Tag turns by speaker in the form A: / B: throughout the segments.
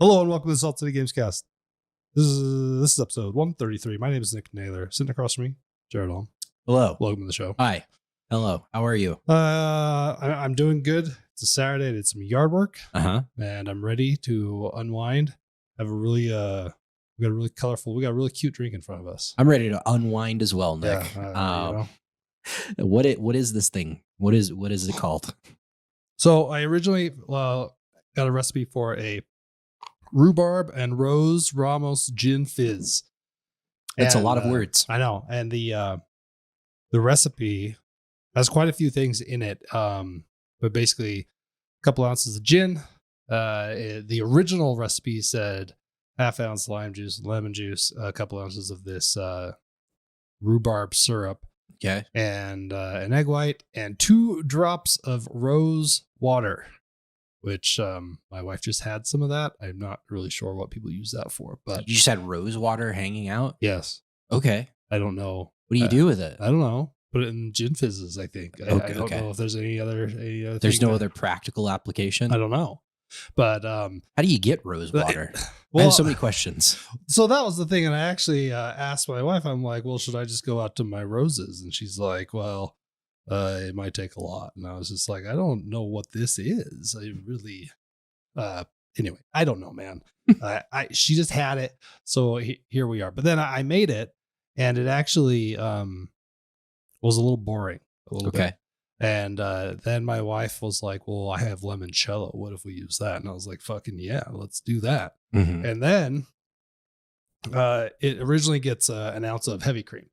A: Hello and welcome to the Salt City Gamescast. This is episode 133. My name is Nick Naylor. Sitting across from me, Jared Holm.
B: Hello.
A: Welcome to the show.
B: Hi. Hello. How are you?
A: I'm doing good. It's a Saturday. I did some yard work.
B: And
A: I'm ready to unwind. Have a really we got a really really cute drink in front of us.
B: I'm ready to unwind as well, Nick.
A: Yeah,
B: What is this thing? What is it called?
A: So I originally got a recipe for a rhubarb and rose Ramos Gin Fizz.
B: That's a lot of words.
A: I know. And the recipe has quite a few things in it. But basically a couple ounces of gin. The original recipe said half ounce lime juice, lemon juice, a couple ounces of this rhubarb syrup.
B: Okay.
A: And an egg white and 2 drops of rose water, which my wife just had some of that. I'm not really sure what people use that for, but
B: You just had rose water hanging out?
A: yes.
B: Okay.
A: I don't know.
B: What do you do with it?
A: I don't know. Put it in Gin Fizzes, I think. I don't know if there's any other
B: There's no other practical application?
A: I don't know. But
B: how do you get rose water?
A: Well,
B: I have so many questions.
A: So that was the thing. And I actually asked my wife, I'm like, well, should I just go out to my roses? And she's like, well, it might take a lot. And I was just like, I don't know what this is. I really, anyway, I don't know, man. She just had it. So here we are. But then I made it and it actually was a little boring. A little bit. And then my wife was like, well, I have limoncello. What if we use that? And I was like, fucking yeah, let's do that.
B: Mm-hmm.
A: And then it originally gets an ounce of heavy cream.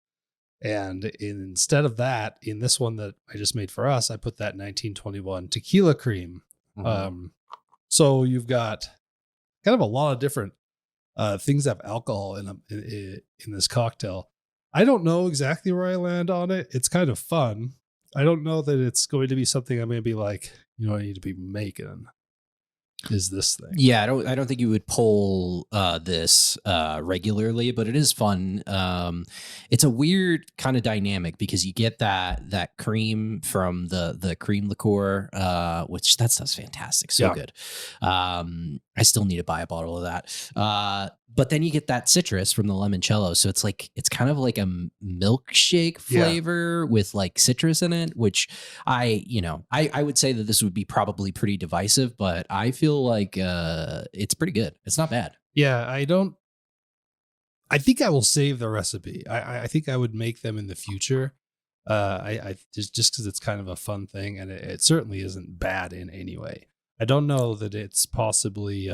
A: And instead of that, in this one that I just made for us, I put that 1921 tequila cream.
B: Mm-hmm.
A: So you've got kind of a lot of different things that have alcohol in this cocktail. I don't know exactly where I land on it. It's kind of fun. I don't know that it's going to be something I'm going to be like, I need to be making. Is this thing?
B: Yeah, I don't think you would pull this regularly, but it is fun. It's a weird kind of dynamic because you get that cream from the cream liqueur, which that stuff's fantastic, so good. I still need to buy a bottle of that. But then you get that citrus from the limoncello, so it's kind of like a milkshake flavor with like citrus in it, which I would say that this would be probably pretty divisive, but I feel like it's pretty good. It's not bad.
A: Yeah, I think I will save the recipe. I think I would make them in the future. I just because it's kind of a fun thing, and it certainly isn't bad in any way. I don't know that it's possibly.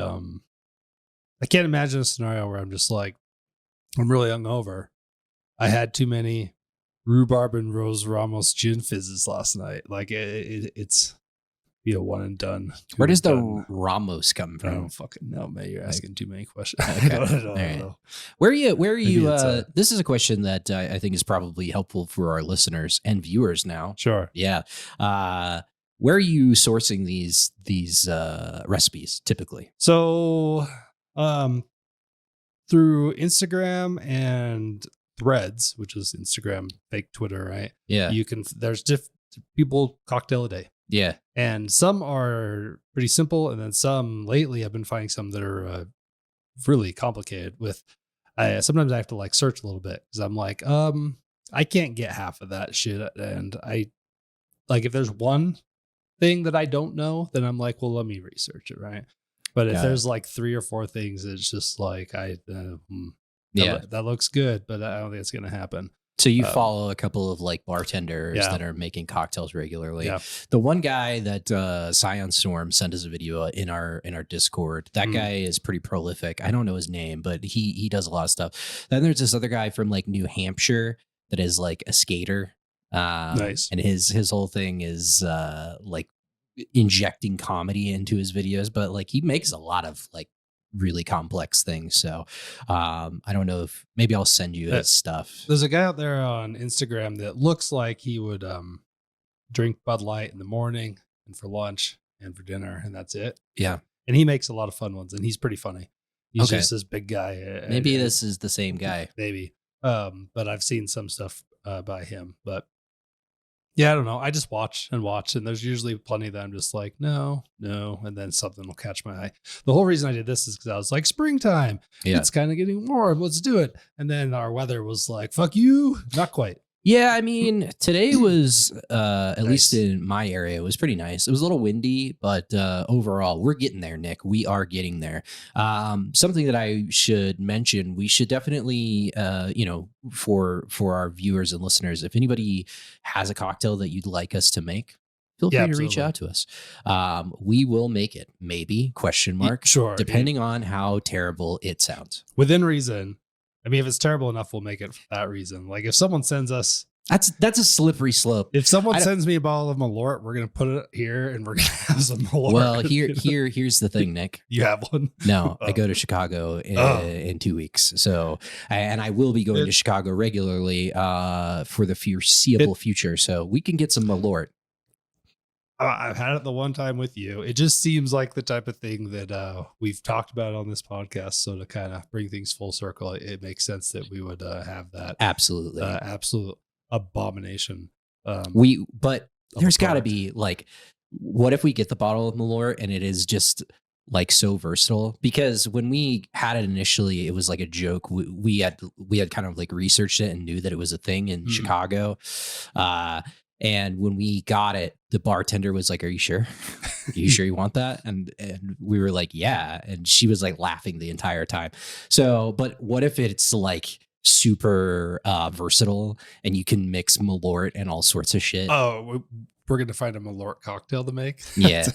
A: I can't imagine a scenario where I'm just like, I'm really hungover. I had too many rhubarb and rose Ramos Gin Fizzes last night. Like it's be a one and done.
B: Where does the Ramos come from?
A: I don't fucking know, man. You're asking too many questions.
B: Okay.
A: I don't know.
B: Where are you? This is a question that I think is probably helpful for our listeners and viewers now.
A: Sure.
B: Yeah. Where are you sourcing these recipes typically?
A: So, through Instagram and Threads, which is Instagram, fake Twitter, right?
B: Yeah.
A: There's people cocktail a day.
B: Yeah.
A: And some are pretty simple. And then some lately I've been finding some that are really complicated with, sometimes I have to like search a little bit because I'm like, I can't get half of that shit. And I like, if there's one thing that I don't know, then I'm like, well, let me research it. Right. But if there's like 3 or 4 things, it's just like, that looks good, but I don't think it's going to happen.
B: So you follow a couple of like bartenders that are making cocktails regularly. Yeah. The one guy that Scion Storm sent us a video in our Discord. That guy is pretty prolific. I don't know his name, but he does a lot of stuff. Then there's this other guy from like New Hampshire that is like a skater.
A: Nice.
B: And his whole thing is like injecting comedy into his videos, but like he makes a lot of like really complex things. So I don't know if maybe I'll send you his stuff.
A: There's a guy out there on Instagram that looks like he would drink Bud Light in the morning and for lunch and for dinner, and that's it.
B: Yeah.
A: And he makes a lot of fun ones, and he's pretty funny. He's just this big guy.
B: Maybe this is the same guy.
A: Maybe. But I've seen some stuff by him. But Yeah, I don't know. I just watch and watch, and there's usually plenty that I'm just like, no, and then something will catch my eye. The whole reason I did this is because I was like, springtime.
B: Yeah.
A: It's kind of getting warm. Let's do it. And then our weather was like, fuck you. Not quite.
B: Yeah, I mean, today was at
A: Nice.
B: least in my area, it was pretty nice. It was a little windy, but overall, we're getting there, Nick. We are getting there. Something that I should mention, we should definitely, for our viewers and listeners, if anybody has a cocktail that you'd like us to make, feel free to reach out to us. We will make it, maybe, question mark,
A: Sure.
B: depending on how terrible it sounds.
A: Within reason. I mean, if it's terrible enough, we'll make it for that reason. Like if someone sends us,
B: that's a slippery slope.
A: If someone sends me a bottle of Malort, we're gonna put it here and we're gonna have some Malort.
B: Well, here's the thing, Nick.
A: You have one?
B: No, I go to Chicago in 2 weeks. So, and I will be going to Chicago regularly for the foreseeable future. So we can get some Malort.
A: I've had it the one time with you. It just seems like the type of thing that we've talked about on this podcast. So to kind of bring things full circle, it makes sense that we would have that.
B: Absolutely.
A: Absolute abomination.
B: But there's got to be like, what if we get the bottle of Malort and it is just like so versatile? Because when we had it initially, it was like a joke. We had kind of like researched it and knew that it was a thing in Chicago. And when we got it, the bartender was like, "Are you sure? Are you sure you want that?" And we were like, "Yeah." And she was like laughing the entire time. So, but what if it's like super versatile and you can mix Malort and all sorts of shit?
A: Oh, we're going to find a Malort cocktail to make.
B: Yeah.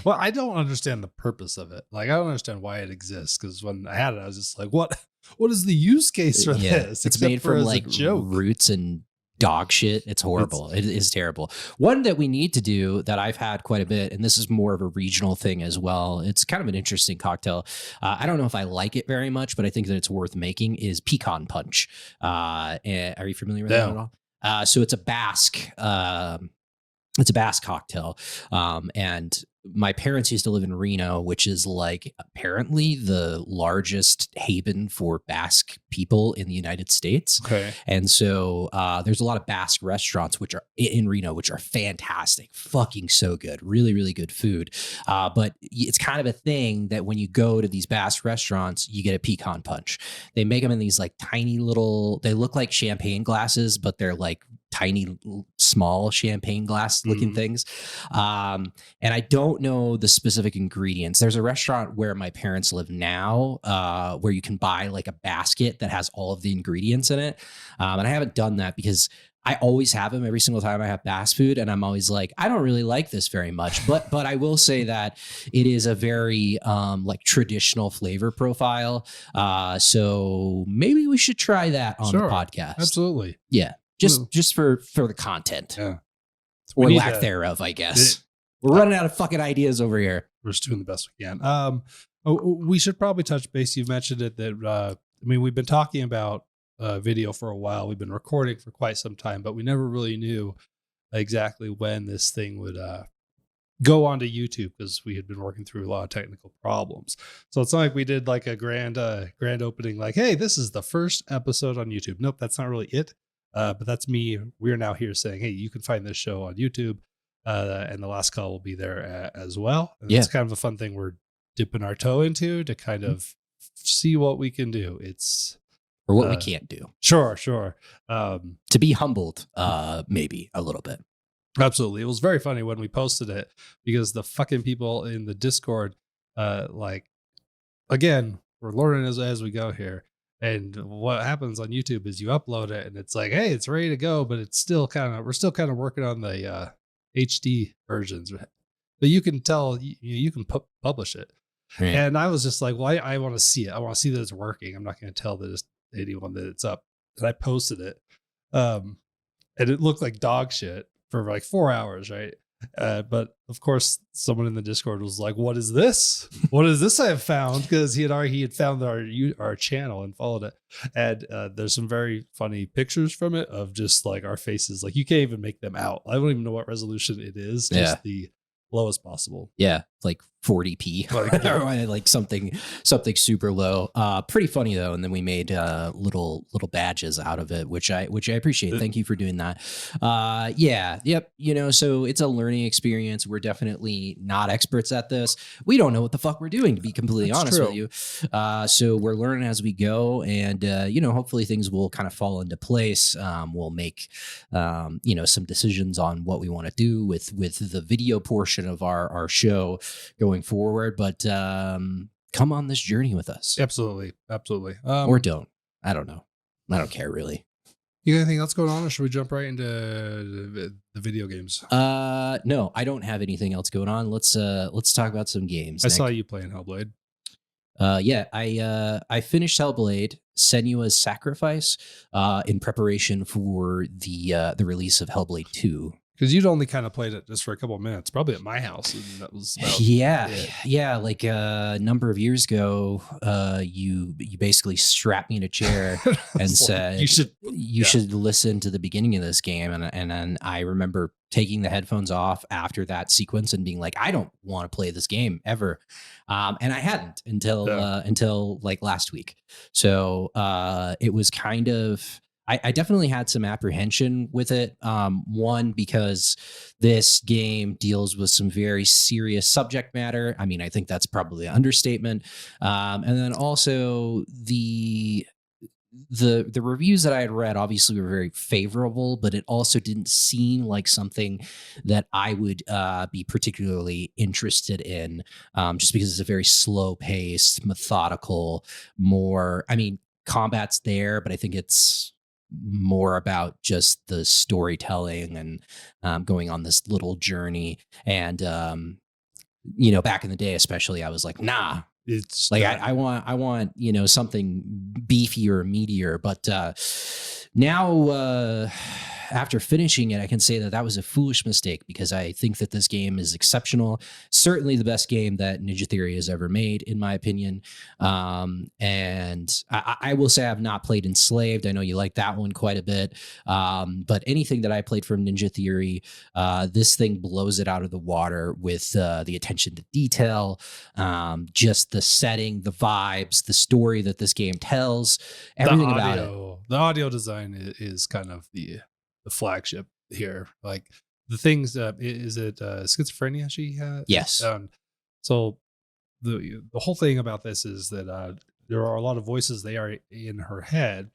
A: Well, I don't understand the purpose of it. Like, I don't understand why it exists. Because when I had it, I was just like, what is the use case for this?
B: It's made from like roots and dog shit. It's horrible. It is terrible. One that we need to do that I've had quite a bit, and this is more of a regional thing as well. It's kind of an interesting cocktail. I don't know if I like it very much, but I think that it's worth making, is pecan punch. Are you familiar with that at all? So it's a Basque. It's a Basque cocktail. And my parents used to live in Reno, which is like apparently the largest haven for Basque people in the United States.
A: Okay.
B: And so there's a lot of Basque restaurants which are in Reno, which are fantastic, fucking so good, really, really good food. But it's kind of a thing that when you go to these Basque restaurants, you get a pecan punch. They make them in these like tiny little, they look like champagne glasses, but they're like tiny, small champagne glass looking things. And I don't know the specific ingredients. There's a restaurant where my parents live now, where you can buy like a basket that has all of the ingredients in it. And I haven't done that because I always have them every single time I have Basque food. And I'm always like, I don't really like this very much, but I will say that it is a very like traditional flavor profile. So maybe we should try that on the podcast.
A: Absolutely.
B: Yeah. Just for the content, or lack thereof, I guess. We're running out of fucking ideas over here.
A: We're just doing the best we can. We should probably touch base. You mentioned it that we've been talking about video for a while. We've been recording for quite some time, but we never really knew exactly when this thing would go onto YouTube because we had been working through a lot of technical problems. So it's not like we did like a grand opening, like, hey, this is the first episode on YouTube. Nope, that's not really it. But that's me. We're now here saying, hey, you can find this show on YouTube. And the last call will be there as well. And it's kind of a fun thing we're dipping our toe into to kind of see what we can do.
B: Or what we can't do.
A: Sure.
B: To be humbled, maybe a little bit.
A: Absolutely. It was very funny when we posted it because the fucking people in the Discord, again, we're learning as we go here. And what happens on YouTube is you upload it and it's like, hey, it's ready to go, but it's still we're still kind of working on the HD versions. But you can tell you can publish it. Right. And I was just like, well, I want to see it. I want to see that it's working. I'm not going to tell anyone that it's up. And I posted it. And it looked like dog shit for like 4 hours, right? But of course, someone in the Discord was like, "What is this? What is this I have found?" Because he had found our channel and followed it. And there's some very funny pictures from it of just like our faces. Like you can't even make them out. I don't even know what resolution it is. Just the lowest possible.
B: Yeah, like 40p or like something super low. Pretty funny though. And then we made little badges out of it, which I appreciate. Thank you for doing that. Yeah, yep. So it's a learning experience. We're definitely not experts at this. We don't know what the fuck we're doing, to be completely honest with you. So we're learning as we go, and hopefully things will kind of fall into place. We'll make some decisions on what we want to do with the video portion of our show going forward, but come on this journey with us.
A: Absolutely.
B: Or don't. I don't know. I don't care really.
A: You got anything else going on, or should we jump right into the video games?
B: No, I don't have anything else going on. Let's talk about some games.
A: I saw you playing Hellblade.
B: Yeah, I finished Hellblade: Senua's Sacrifice in preparation for the release of Hellblade 2.
A: Because you'd only kind of played it just for a couple of minutes, probably at my house. And that was about
B: yeah. Like a number of years ago, you basically strapped me in a chair and said, you should listen to the beginning of this game. And then I remember taking the headphones off after that sequence and being like, I don't want to play this game ever. And I hadn't until like last week. So it was kind of, I definitely had some apprehension with it. One, because this game deals with some very serious subject matter. I mean, I think that's probably an understatement. And then also the reviews that I had read obviously were very favorable, but it also didn't seem like something that I would be particularly interested in, just because it's a very slow paced, methodical, combat's there, but I think it's more about just the storytelling and going on this little journey. And back in the day especially, I was like, nah, it's like I want something beefier, meatier. But now after finishing it, I can say that was a foolish mistake, because I think that this game is exceptional. Certainly the best game that Ninja Theory has ever made, in my opinion. And I will say I've not played Enslaved. I know you like that one quite a bit. But anything that I played from Ninja Theory, this thing blows it out of the water with the attention to detail, just the setting, the vibes, the story that this game tells, everything about it.
A: The audio design is kind of the flagship here. Like the things, is it schizophrenia she had?
B: Yes.
A: So the whole thing about this is that there are a lot of voices, they are in her head.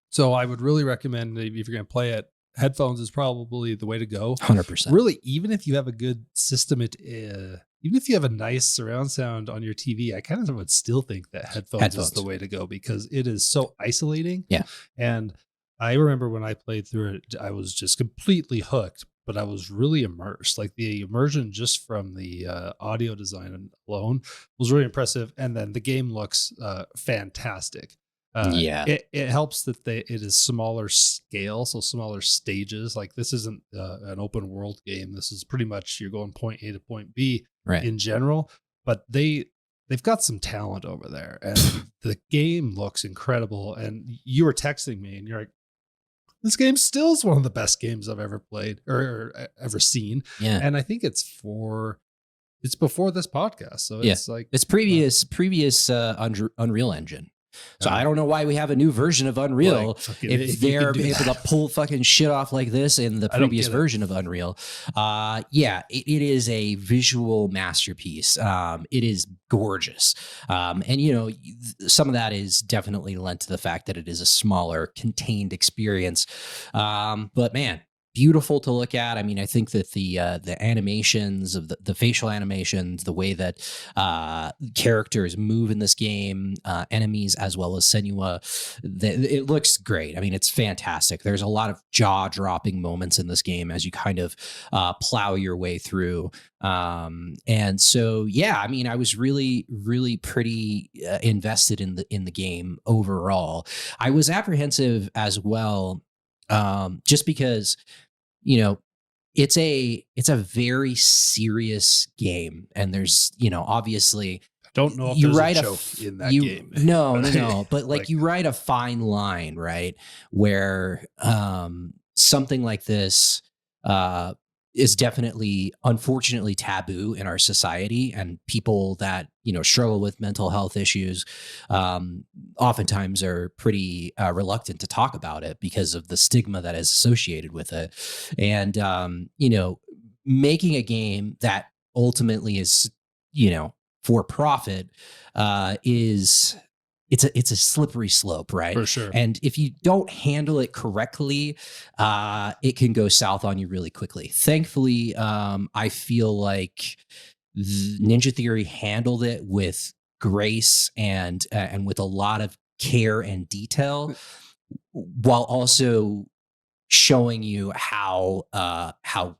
A: So I would really recommend, if you're going to play it, headphones is probably the way to go.
B: 100%.
A: Really, even if you have a good system, even if you have a nice surround sound on your TV, I kind of would still think that headphones is the way to go, because it is so isolating.
B: Yeah. And
A: I remember when I played through it, I was just completely hooked, but I was really immersed. Like the immersion just from the audio design alone was really impressive. And then the game looks fantastic. It helps that it is smaller scale, so smaller stages. Like this isn't an open world game. This is pretty much you're going point A to point B in general. But they've got some talent over there, and the game looks incredible. And you were texting me, and you're like, this game still is one of the best games I've ever played or ever seen.
B: Yeah.
A: And I think it's before this podcast. So it's like
B: it's previous Unreal Engine. So I don't know why we have a new version of Unreal if they're able to pull fucking shit off like this in the previous version of Unreal. It is a visual masterpiece. It is gorgeous. And some of that is definitely lent to the fact that it is a smaller, contained experience. But man, beautiful to look at. I mean, I think that the animations of the facial animations, the way that characters move in this game, enemies as well as Senua, it looks great. I mean, it's fantastic. There's a lot of jaw-dropping moments in this game as you kind of plow your way through. And so, I mean, I was really, really pretty invested in the game overall. I was apprehensive as well, just because it's a very serious game, and there's obviously
A: I don't know if you there's a joke in that game.
B: No, but like you ride a fine line, right? Where something like this is definitely, unfortunately, taboo in our society, and people that struggle with mental health issues oftentimes are pretty reluctant to talk about it because of the stigma that is associated with it. And making a game that ultimately is for profit is it's a slippery slope, right?
A: For sure.
B: And if you don't handle it correctly, it can go south on you really quickly. Thankfully, I feel like Ninja Theory handled it with grace and with a lot of care and detail, while also showing you how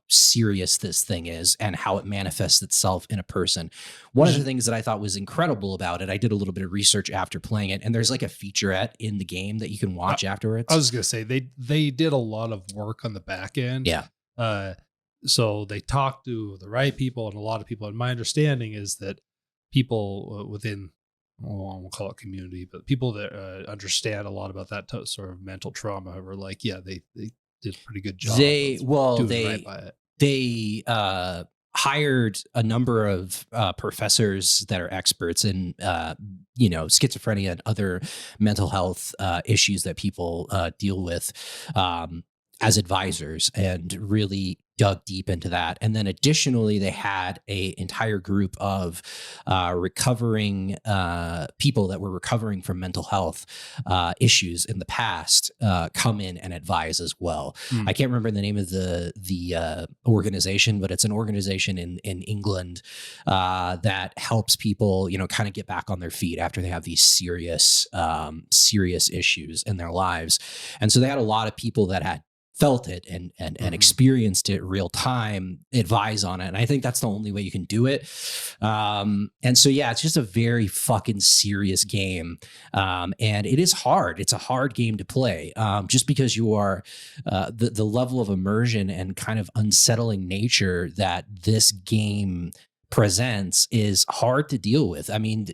B: serious this thing is and how it manifests itself in a person. One of the things that I thought was incredible about it, I did a little bit of research after playing it, and there's like a featurette in the game that you can watch afterwards.
A: I was gonna say they did a lot of work on the back end.
B: Yeah.
A: So they talked to the right people and a lot of people. And my understanding is that people within, I won't call it community, but people that understand a lot about that sort of mental trauma were like, yeah, they did a pretty good job.
B: They
A: right by it.
B: They hired a number of professors that are experts in schizophrenia and other mental health issues that people deal with as advisors, and really dug deep into that. And then additionally, they had a entire group of recovering people that were recovering from mental health issues in the past come in and advise as well. I can't remember the name of the organization, but it's an organization in England that helps people, kind of get back on their feet after they have these serious issues in their lives. And so they had a lot of people that had felt it and experienced it real time, advise on it. And I think that's the only way you can do it. And so, yeah, it's just a very fucking serious game. And it is hard. It's a hard game to play just because you are the level of immersion and kind of unsettling nature that this game presents is hard to deal with. I mean,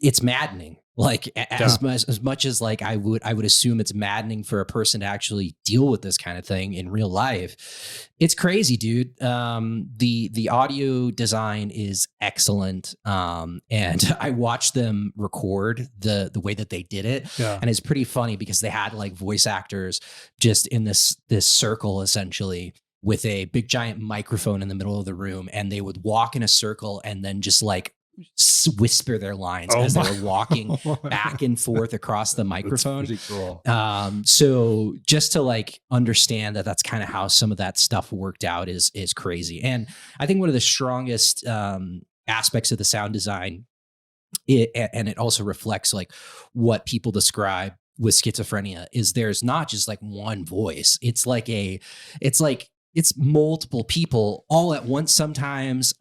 B: it's maddening. Like as much as like I would assume it's maddening for a person to actually deal with this kind of thing in real life. It's crazy, dude. The audio design is excellent. And I watched them record the way that they did it.
A: Yeah.
B: And it's pretty funny because they had like voice actors just in this circle essentially, with a big giant microphone in the middle of the room, and they would walk in a circle and then just like whisper their lines as they were walking back and forth across the microphone.
A: That's pretty cool.
B: So just to like understand that that's kind of how some of that stuff worked out is crazy. And I think one of the strongest aspects of the sound design, and it also reflects like what people describe with schizophrenia, is there's not just like one voice. It's multiple people all at once, sometimes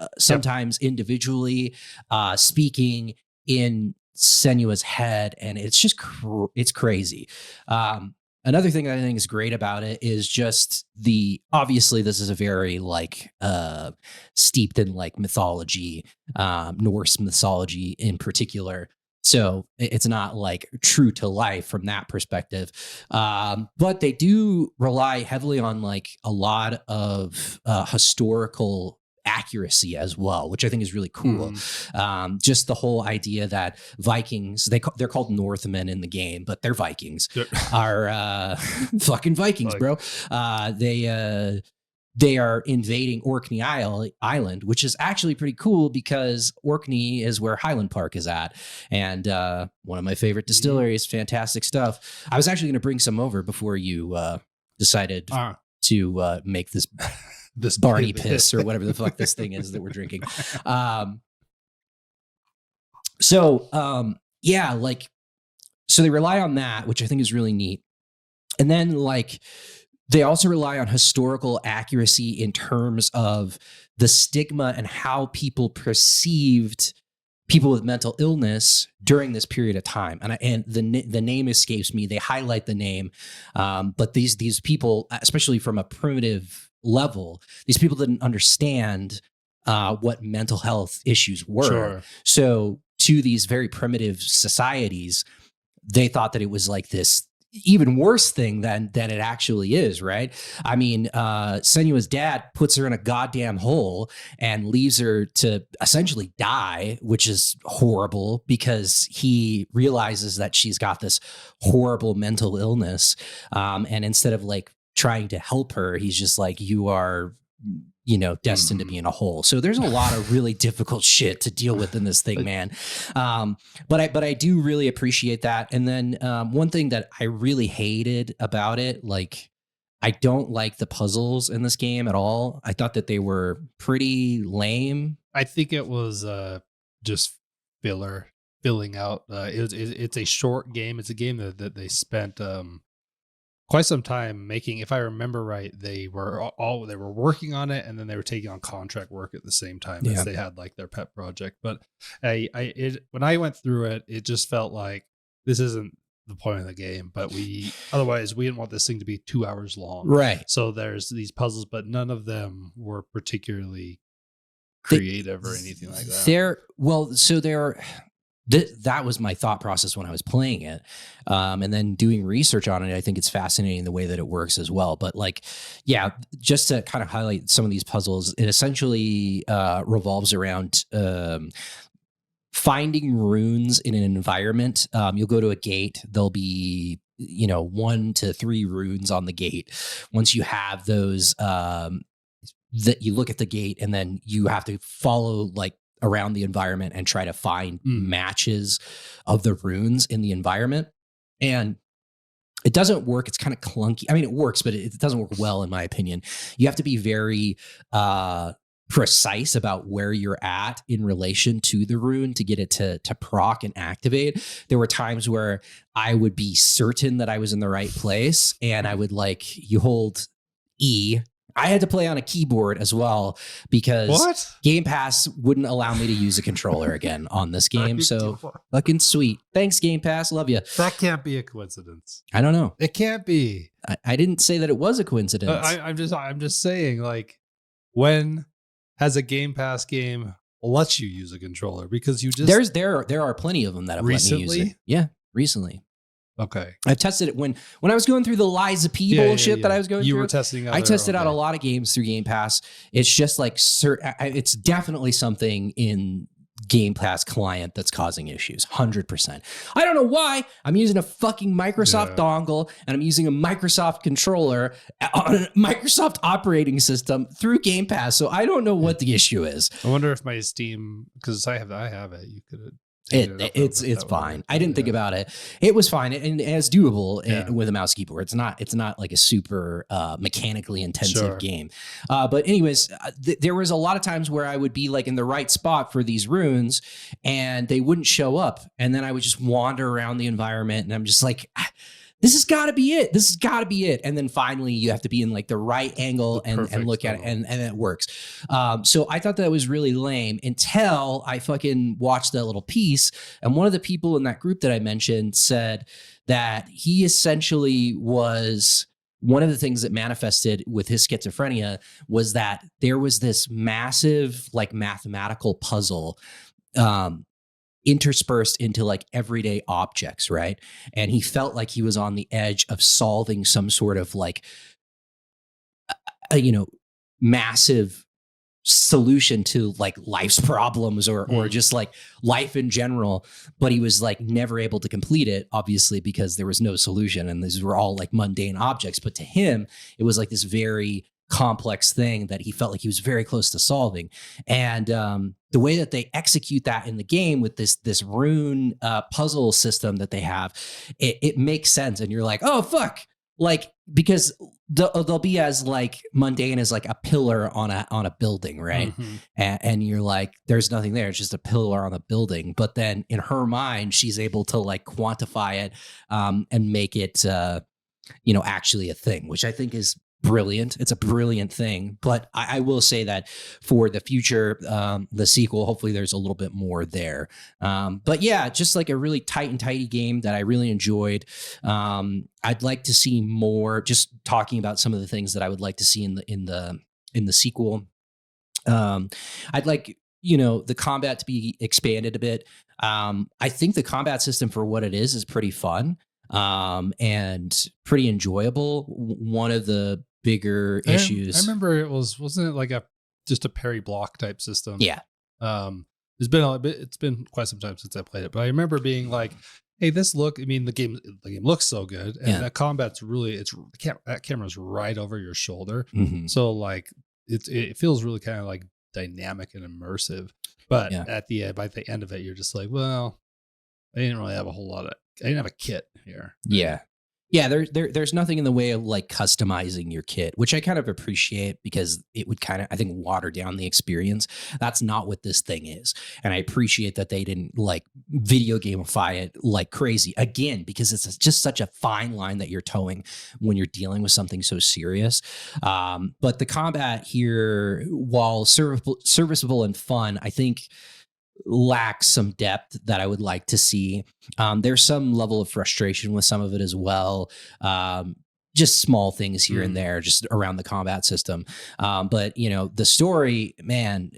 B: individually, speaking in Senua's head. And it's just, it's crazy. Another thing that I think is great about it is just obviously this is a very like steeped in like mythology, Norse mythology in particular. So it's not like true to life from that perspective. But they do rely heavily on like a lot of historical accuracy as well, which I think is really cool. Just the whole idea that Vikings, they're called Northmen in the game, but they're Vikings, are fucking Vikings, bro. They are invading Orkney Island, which is actually pretty cool because Orkney is where Highland Park is at. And one of my favorite distilleries, fantastic stuff. I was actually going to bring some over before you decided to make this Barney piss or whatever the fuck this thing is that we're drinking. So they rely on that, which I think is really neat. And then like, they also rely on historical accuracy in terms of the stigma and how people perceived people with mental illness during this period of time. And the name escapes me. They highlight the name, but these people, especially from a primitive level, these people didn't understand what mental health issues were.
A: Sure.
B: So to these very primitive societies, they thought that it was like this even worse thing than it actually is, right? I mean, Senua's dad puts her in a goddamn hole and leaves her to essentially die, which is horrible because he realizes that she's got this horrible mental illness. And instead of like trying to help her, he's just like, you are, destined to be in a hole. So there's a lot of really difficult shit to deal with in this thing, man. But I do really appreciate that. And then one thing that I really hated about it, like, I don't like the puzzles in this game at all. I thought that they were pretty lame.
A: I think it was just filling out. It's a short game. It's a game that they spent quite some time making. If I remember right, they were working on it, and then they were taking on contract work at the same time as they had like their pet project. But when I went through it, it just felt like this isn't the point of the game. But otherwise we didn't want this thing to be 2 hours long,
B: right?
A: So there's these puzzles, but none of them were particularly creative or anything like that.
B: That was my thought process when I was playing it. And then doing research on it, I think it's fascinating the way that it works as well. But like, yeah, just to kind of highlight some of these puzzles, it essentially revolves around finding runes in an environment. You'll go to a gate. There'll be 1 to 3 runes on the gate. Once you have those, that you look at the gate, and then you have to follow like around the environment and try to find matches of the runes in the environment. And it doesn't work. It's kind of clunky. I mean, it works, but it doesn't work well, in my opinion. You have to be very precise about where you're at in relation to the rune to get it to proc and activate. There were times where I would be certain that I was in the right place, and I would you hold E. I had to play on a keyboard as well because Game Pass wouldn't allow me to use a controller again on this game. So fucking sweet. Thanks, Game Pass. Love you.
A: That can't be a coincidence.
B: I don't know.
A: It can't be.
B: I didn't say that it was a coincidence.
A: I'm just saying, like, when has a Game Pass game let you use a controller? Because you just
B: there are plenty of them that have recently let me use it. Yeah, recently.
A: Okay.
B: I've tested it when I was going through the Liza P bullshit that I was going through.
A: You were testing
B: I tested out a lot of games through Game Pass. It's just like it's definitely something in Game Pass client that's causing issues. 100%. I don't know why. I'm using a fucking Microsoft dongle, and I'm using a Microsoft controller on a Microsoft operating system through Game Pass. So I don't know what the issue is.
A: I wonder if my Steam, because I have it, you could.
B: It's fine. I didn't think about it. It was fine, and it's doable with a mouse keyboard. It's not like a super mechanically intensive game. But anyways, there was a lot of times where I would be like in the right spot for these runes, and they wouldn't show up, and then I would just wander around the environment, and I'm just like, this has got to be it. This has got to be it. And then finally you have to be in like the right angle and look at it, and it works. So I thought that was really lame until I fucking watched that little piece. And one of the people in that group that I mentioned said that he essentially was, one of the things that manifested with his schizophrenia was that there was this massive like mathematical puzzle interspersed into like everyday objects, right? And he felt like he was on the edge of solving some sort of like massive solution to like life's problems or just like life in general, but he was like never able to complete it, obviously, because there was no solution, and these were all like mundane objects. But to him, it was like this very complex thing that he felt like he was very close to solving. And the way that they execute that in the game with this rune puzzle system that they have, it makes sense. And you're like, oh fuck, like, because they'll be as like mundane as like a pillar on a building, right? And you're like, there's nothing there, it's just a pillar on a building. But then in her mind, she's able to like quantify it and make it actually a thing, which I think is brilliant. It's a brilliant thing. But I will say that for the future, the sequel, hopefully there's a little bit more there. But yeah, just like a really tight and tidy game that I really enjoyed. I'd like to see more, just talking about some of the things that I would like to see in the sequel. I'd like, the combat to be expanded a bit. I think the combat system for what it is pretty fun. and pretty enjoyable. One of the bigger issues,
A: I remember wasn't it like just a parry block type system?
B: yeah,
A: It's been quite some time since I played it, but I remember being like, "Hey, the game looks so good, and
B: Yeah.
A: that combat's really that camera's right over your shoulder,
B: Mhm.
A: so like it feels really kind of like dynamic and immersive." But
B: Yeah.
A: by the end of it, you're just like, "Well, I didn't really have a whole lot of. I didn't have a kit here."
B: Yeah. Yeah, there's nothing in the way of like customizing your kit, which I kind of appreciate because it would kind of, I think, water down the experience. That's not what this thing is. And I appreciate that they didn't like video gamify it like crazy again, because it's just such a fine line that you're towing when you're dealing with something so serious. But the combat here, while serviceable and fun, I think lacks some depth that I would like to see. There's some level of frustration with some of it as well. Just small things here and there, just around the combat system. But the story, man,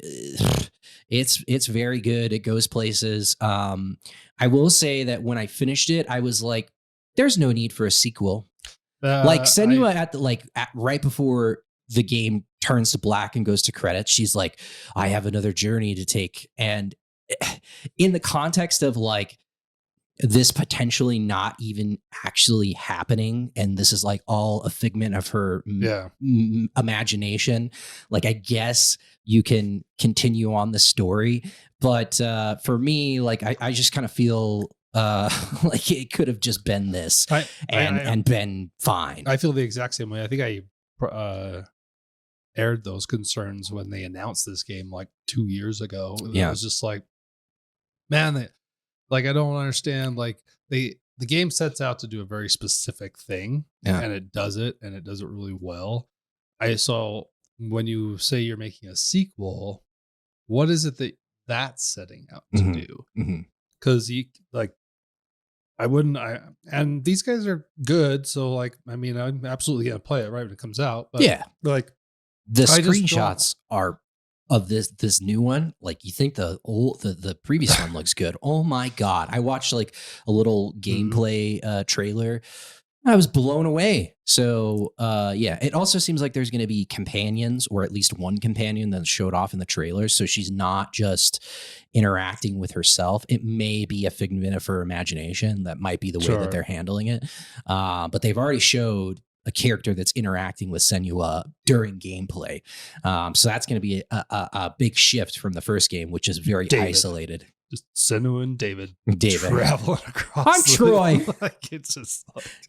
B: it's very good. It goes places. I will say that when I finished it, I was like, "There's no need for a sequel." Like Senua right before the game turns to black and goes to credits, she's like, "I have another journey to take," and in the context of like this potentially not even actually happening, and this is like all a figment of her imagination, like I guess you can continue on the story, but for me, like I just kind of feel like it could have just been this and been fine.
A: I feel the exact same way. I think I aired those concerns when they announced this game like 2 years ago.
B: Yeah.
A: I was just like, man, I don't understand. Like the game sets out to do a very specific thing, and it does it really well. So when you say you're making a sequel, what is it that's setting out to do? Because you like, and these guys are good, so like, I mean, I'm absolutely gonna play it right when it comes out. But like
B: the screenshots are of this new one, like you think the previous one looks good. Oh my god, I watched like a little gameplay trailer. I was blown away. So it also seems like there's going to be companions, or at least one companion that showed off in the trailers, so she's not just interacting with herself. It may be a figment of her imagination. That might be the way that they're handling it, but they've already showed a character that's interacting with Senua during gameplay. So that's going to be a big shift from the first game, which is very isolated.
A: Just Senua and David traveling across.
B: I'm Troy.
A: Like, it's just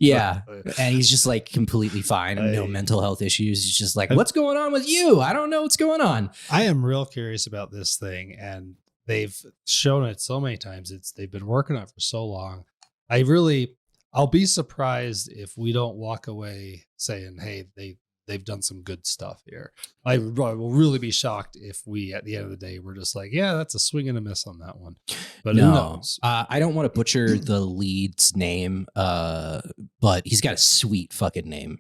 B: and he's just like completely fine and no mental health issues. He's just like, "What's going on with you? I don't know what's going on."
A: I am real curious about this thing, and they've shown it so many times. They've been working on it for so long. I'll be surprised if we don't walk away saying, "Hey, they've done some good stuff here." I will really be shocked if we, at the end of the day, we're just like, "Yeah, that's a swing and a miss on that one." But who knows?
B: I don't want to butcher the lead's name, but he's got a sweet fucking name.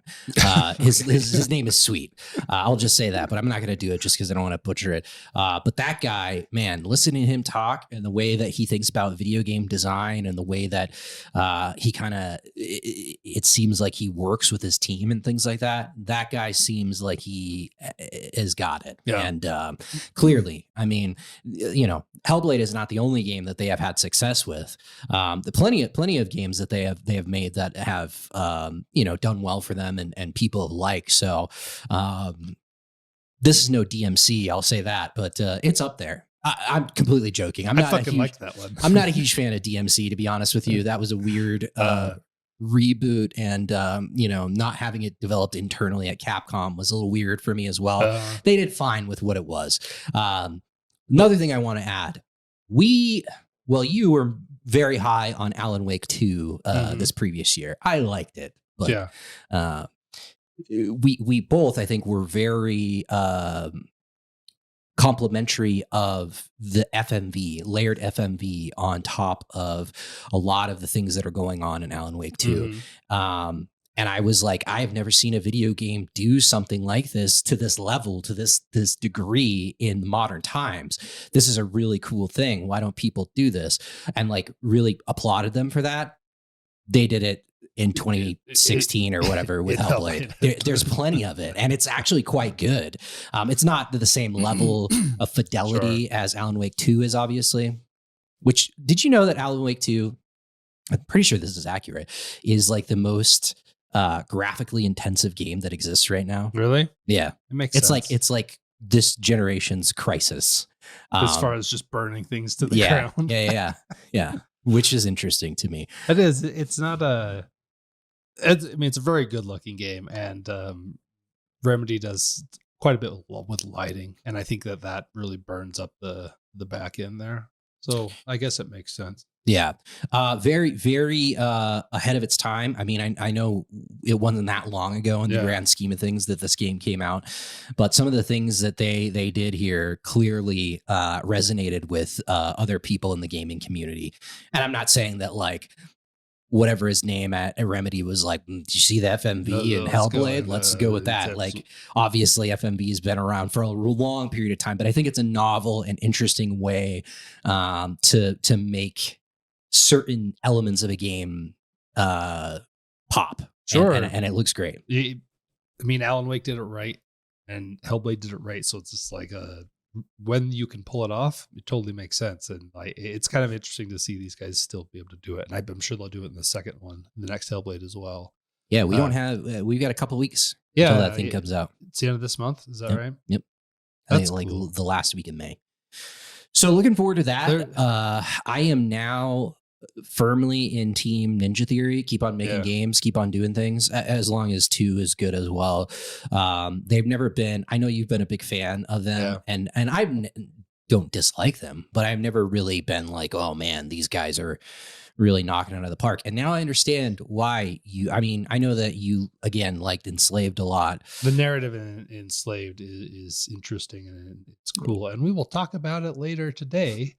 B: His name is sweet. I'll just say that, but I'm not going to do it just because I don't want to butcher it. But that guy, man, listening to him talk and the way that he thinks about video game design and the way that he kind of, it seems like he works with his team and things like that. That guy seems like he has got it. Yeah. And clearly, I mean, Hellblade is not the only game that they have had success with. The plenty of games that they have made that have done well for them and people like. So this is no DMC, I'll say that, but it's up there. I'm completely joking. I fucking like that one. I'm not a huge fan of DMC, to be honest with you. That was a weird reboot, and not having it developed internally at Capcom was a little weird for me as well. They did fine with what it was. Another thing I want to add, you were very high on Alan Wake 2 this previous year. I liked it, but we both, I think, were very complimentary of the FMV, layered FMV on top of a lot of the things that are going on in Alan Wake 2. And I was like, I've never seen a video game do something like this to this level, to this degree in modern times. This is a really cool thing. Why don't people do this? And like really applauded them for that. They did it in 2016 or whatever with Hellblade. There's plenty of it, and it's actually quite good. It's not the same level of fidelity as Alan Wake 2 is, obviously. Which, did you know that Alan Wake 2, I'm pretty sure this is accurate, is like the most graphically intensive game that exists right now?
A: Really?
B: Yeah.
A: It makes
B: sense.
A: It's
B: like this generation's Crisis.
A: As far as just burning things to the ground.
B: Yeah. Which is interesting to me.
A: It is. It's not a... it's a very good looking game, and Remedy does quite a bit with lighting, and I think that really burns up the back end there. So I guess it makes sense.
B: Yeah. Very, very ahead of its time. I mean, I know it wasn't that long ago in the grand scheme of things that this game came out, but some of the things that they did here clearly resonated with other people in the gaming community. And I'm not saying that like whatever his name at Remedy was like, did you see the FMV and Hellblade? Let's go with that. Like, obviously FMV has been around for a long period of time, but I think it's a novel and interesting way to make certain elements of a game pop.
A: Sure.
B: And it looks great.
A: I mean, Alan Wake did it right, and Hellblade did it right. So it's just like when you can pull it off, it totally makes sense. And like, it's kind of interesting to see these guys still be able to do it. And I'm sure they'll do it in the second one, the next Hellblade as well.
B: Yeah, we don't have, we've got a couple weeks until that thing comes out.
A: It's the end of this month. Is that right?
B: Yep.
A: That's
B: like
A: cool.
B: The last week in May. So looking forward to that. I am now firmly in Team Ninja Theory. Keep on making games, keep on doing things, as long as 2 is good as well. They've never been, I know you've been a big fan of them, and I don't dislike them, but I've never really been like, oh man, these guys are really knocking it out of the park. And now I understand why I know that you, again, liked Enslaved a lot.
A: The narrative in Enslaved is interesting, and it's cool. And we will talk about it later today.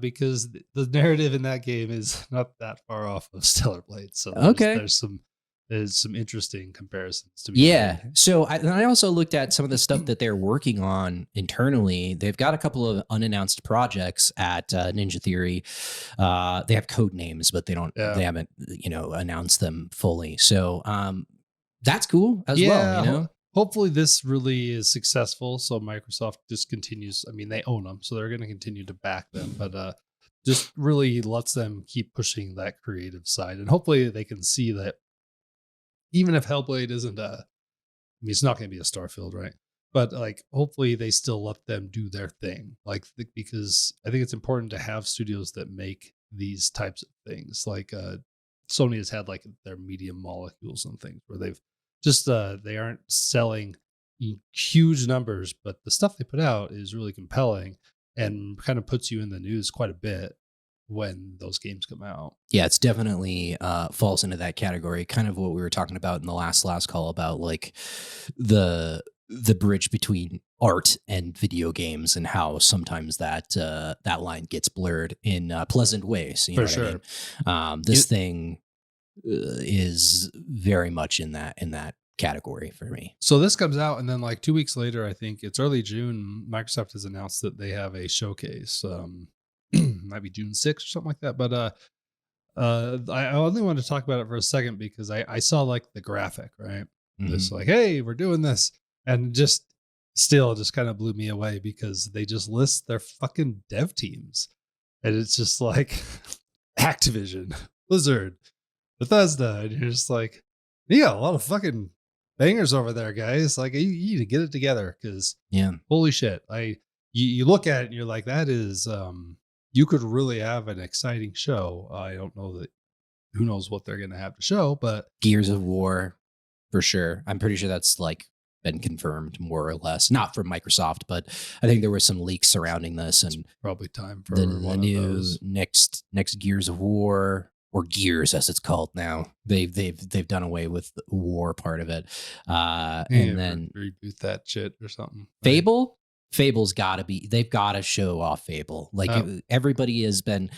A: Because the narrative in that game is not that far off of Stellar Blade. So there's some interesting comparisons to be made.
B: So I also looked at some of the stuff that they're working on internally. They've got a couple of unannounced projects at Ninja Theory. They have code names, but they haven't announced them fully. So that's cool as well.
A: Hopefully this really is successful. So Microsoft just continues. I mean, they own them, so they're going to continue to back them, but just really lets them keep pushing that creative side. And hopefully they can see that even if Hellblade isn't it's not going to be a Starfield, right? But like, hopefully they still let them do their thing. Like, because I think it's important to have studios that make these types of things. Like Sony has had like their medium molecules and things where they've just they aren't selling huge numbers, but the stuff they put out is really compelling and kind of puts you in the news quite a bit when those games come out.
B: Yeah, it's definitely falls into that category. Kind of what we were talking about in the last call about like the bridge between art and video games and how sometimes that line gets blurred in pleasant ways. You know what I mean? This thing is very much in that category for me.
A: So this comes out, and then like 2 weeks later, I think it's early June, Microsoft has announced that they have a showcase. Might be June 6th or something like that. But I only wanted to talk about it for a second because I saw like the graphic, right? This like, hey, we're doing this, and just kind of blew me away because they just list their fucking dev teams, and it's just like Activision, Blizzard, Bethesda, and you're just like, you got a lot of fucking bangers over there, guys. Like, you need to get it together because holy shit. You look at it and you're like, that is you could really have an exciting show. I don't know that, who knows what they're gonna have to show, but
B: Gears of War for sure. I'm pretty sure that's like been confirmed more or less, not from Microsoft, but I think there were some leaks surrounding this, and
A: it's probably time for
B: the
A: one
B: new
A: of those.
B: next Gears of War, or Gears as it's called now. They've done away with the war part of it. And then
A: reboot that shit or something.
B: Fable. Fable's they've got to show off Fable. Like everybody has been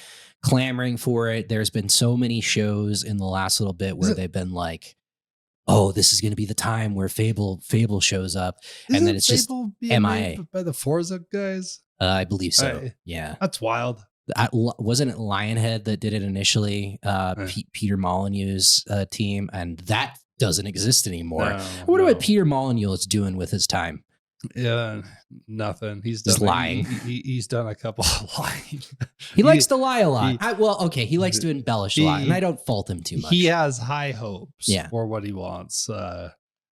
B: clamoring for it. There's been so many shows in the last little bit where they've been like, oh, this is going to be the time where Fable shows up. And then it's Fable just MIA.
A: By the Forza guys?
B: I believe so. Yeah.
A: That's wild.
B: Wasn't it Lionhead that did it initially? Peter Molyneux's team, and that doesn't exist anymore. I wonder what Peter Molyneux is doing with his time.
A: Yeah, nothing. He's
B: just
A: done
B: lying.
A: He's done a couple of lying.
B: He likes to lie a lot. He likes to embellish a lot, and I don't fault him too much.
A: He has high hopes for what he wants,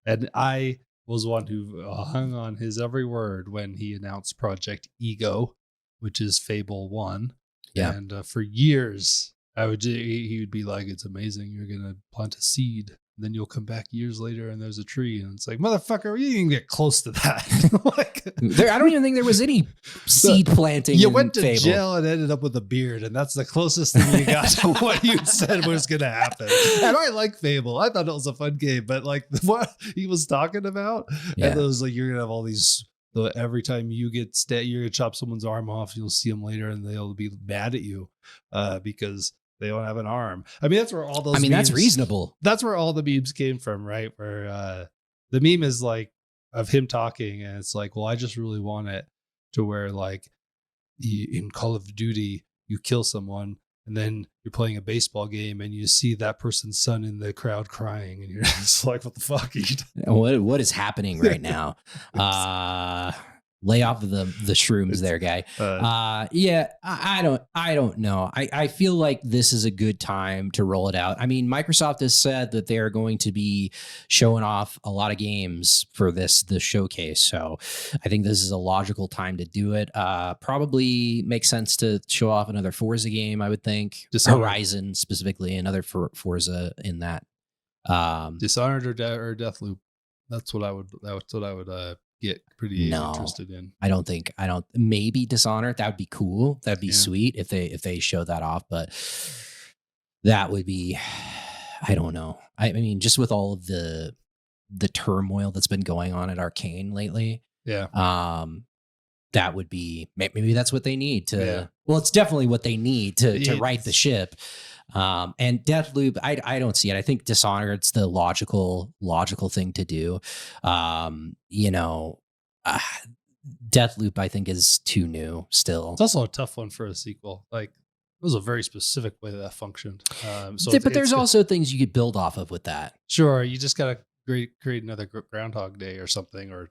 A: and I was one who hung on his every word when he announced Project Ego, which is Fable 1.
B: Yeah,
A: and for years, he would be like, "It's amazing. You're gonna plant a seed." Then you'll come back years later and there's a tree, and it's like, motherfucker, you didn't even get close to that.
B: I don't even think there was any seed planting.
A: You went to
B: Fable.
A: jail and ended up with a beard, and that's the closest thing you got to what you said was going to happen. And I like Fable. I thought it was a fun game, but like what he was talking about, and it was like, you're going to have all these. Every time you get you're going to chop someone's arm off, you'll see them later and they'll be mad at you because they don't have an arm. I mean, that's where all those.
B: Memes, that's reasonable.
A: That's where all the memes came from, right? Where the meme is like of him talking, and it's like, well, I just really want it to where like in Call of Duty, you kill someone, and then you're playing a baseball game, and you see that person's son in the crowd crying, and you're just like, what the fuck?
B: What is happening right now? Lay off the shrooms there, guy. I don't know. I feel like this is a good time to roll it out. I mean, Microsoft has said that they are going to be showing off a lot of games for this showcase. So I think this is a logical time to do it. Probably makes sense to show off another Forza game, I would think. Horizon specifically, another Forza in that.
A: Dishonored or Deathloop. That's what I would get pretty interested in.
B: I don't maybe Dishonored. That would be cool. That'd be sweet if they show that off, but that would be, I don't know. I mean, just with all of the turmoil that's been going on at Arcane lately.
A: Yeah.
B: That would be, maybe that's what they need to, well, it's definitely what they need to right the ship. And Deathloop, I don't see it. I think Dishonored's the logical thing to do. Deathloop, I think, is too new still.
A: It's also a tough one for a sequel. Like, it was a very specific way that functioned.
B: But there's also things you could build off of with that.
A: Sure. You just got to create another Groundhog Day or something, or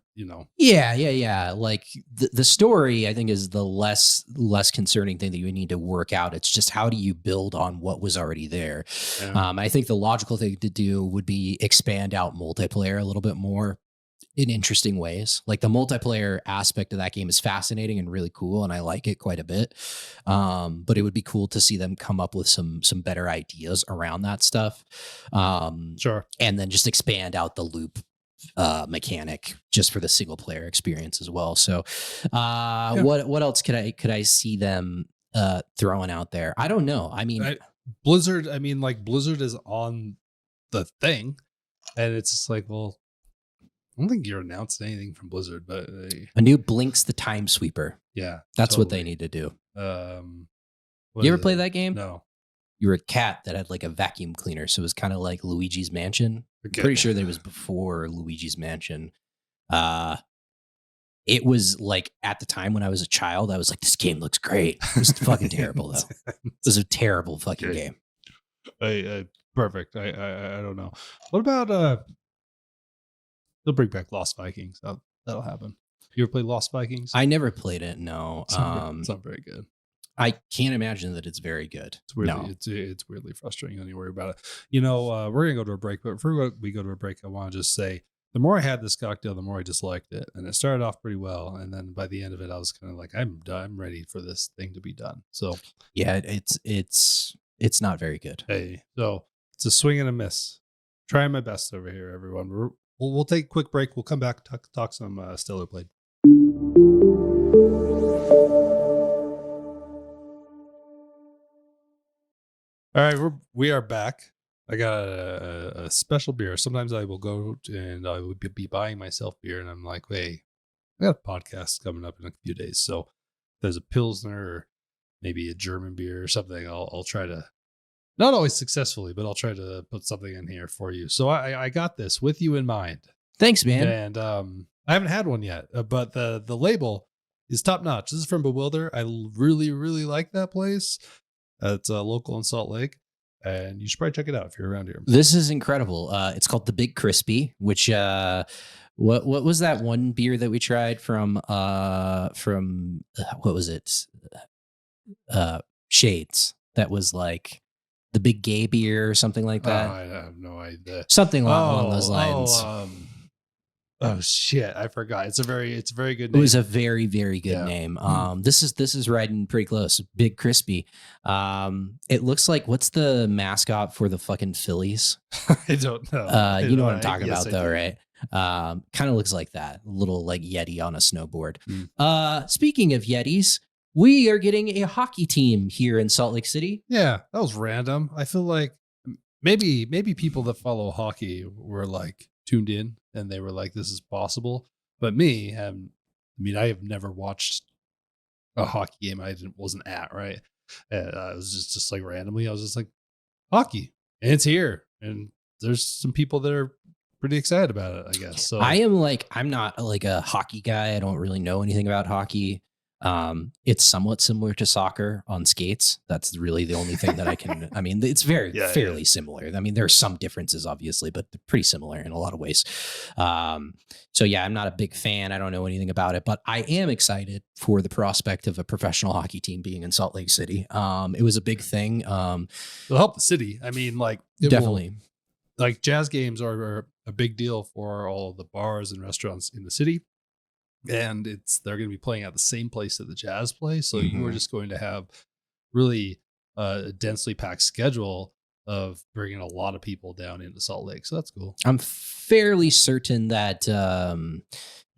B: Yeah. Like the story, I think, is the less concerning thing that you need to work out. It's just, how do you build on what was already there? I think the logical thing to do would be expand out multiplayer a little bit more in interesting ways. Like, the multiplayer aspect of that game is fascinating and really cool, and I like it quite a bit. But it would be cool to see them come up with some better ideas around that stuff.
A: Sure.
B: And then just expand out the loop mechanic just for the single player experience as well. So what else could I see them throwing out there? I don't know. I mean,
A: Blizzard is on the thing, and it's just like, well, I don't think you're announcing anything from Blizzard, but
B: a new Blinks the Time Sweeper.
A: Yeah,
B: that's totally what they need to do. You ever play that game?
A: No.
B: You were a cat that had like a vacuum cleaner, so it was kind of like Luigi's Mansion. Okay. Pretty sure that it was before Luigi's Mansion. It was like, at the time when I was a child, I was like, this game looks great. It was fucking terrible though. It was a terrible fucking game.
A: Perfect. I don't know. What about they'll bring back Lost Vikings. That'll happen. You ever played Lost Vikings?
B: I never played it. No.
A: It's not very good.
B: I can't imagine that it's very good.
A: It's weirdly frustrating when you worry about it. We're gonna go to a break, but before we go to a break, I want to just say, the more I had this cocktail, the more I disliked it, and it started off pretty well, and then by the end of it, I was kind of like, I'm ready for this thing to be done. So
B: yeah, it's not very good.
A: Hey, so it's a swing and a miss. Trying my best over here, everyone. We'll take a quick break. We'll come back, talk some Stellar Blade. All right, we are back. I got a special beer. Sometimes I will go and I would be buying myself beer, and I'm like, hey, I got a podcast coming up in a few days. So if there's a Pilsner or maybe a German beer or something, I'll try to, not always successfully, but I'll try to put something in here for you. So I got this with you in mind.
B: Thanks, man.
A: And I haven't had one yet, but the label is top notch. This is from Bewilder. I really, really like that place. It's local in Salt Lake, and you should probably check it out if you're around here.
B: This is incredible. It's called the Big Crispy, which what was that one beer that we tried from what was it? Shades. That was like the Big Gay beer or something like that.
A: I have no idea.
B: Something along those lines.
A: Oh shit! I forgot. It's a very good name.
B: It was a very, very good name. This is riding pretty close. Big Crispy. It looks like, what's the mascot for the fucking Phillies?
A: I don't know.
B: You know what I'm talking about, though, right? Kind of looks like that. A little like Yeti on a snowboard. Speaking of Yetis, we are getting a hockey team here in Salt Lake City.
A: Yeah, that was random. I feel like maybe people that follow hockey were like tuned in and they were like, this is possible. But me, I have never watched a hockey game I wasn't at, right? I was just like randomly, I was just like, hockey, and it's here. And there's some people that are pretty excited about it, I guess. So
B: I'm not like a hockey guy. I don't really know anything about hockey. It's somewhat similar to soccer on skates. That's really the only thing that I can, I mean, it's fairly similar. I mean, there are some differences obviously, but they're pretty similar in a lot of ways. So yeah, I'm not a big fan. I don't know anything about it, but I am excited for the prospect of a professional hockey team being in Salt Lake City. It was a big thing. It'll
A: help the city. I mean, like
B: definitely.
A: Like jazz games are a big deal for all the bars and restaurants in the city. And they're going to be playing at the same place that the Jazz play. So you are just going to have really a densely packed schedule of bringing a lot of people down into Salt Lake. So that's cool.
B: I'm fairly certain that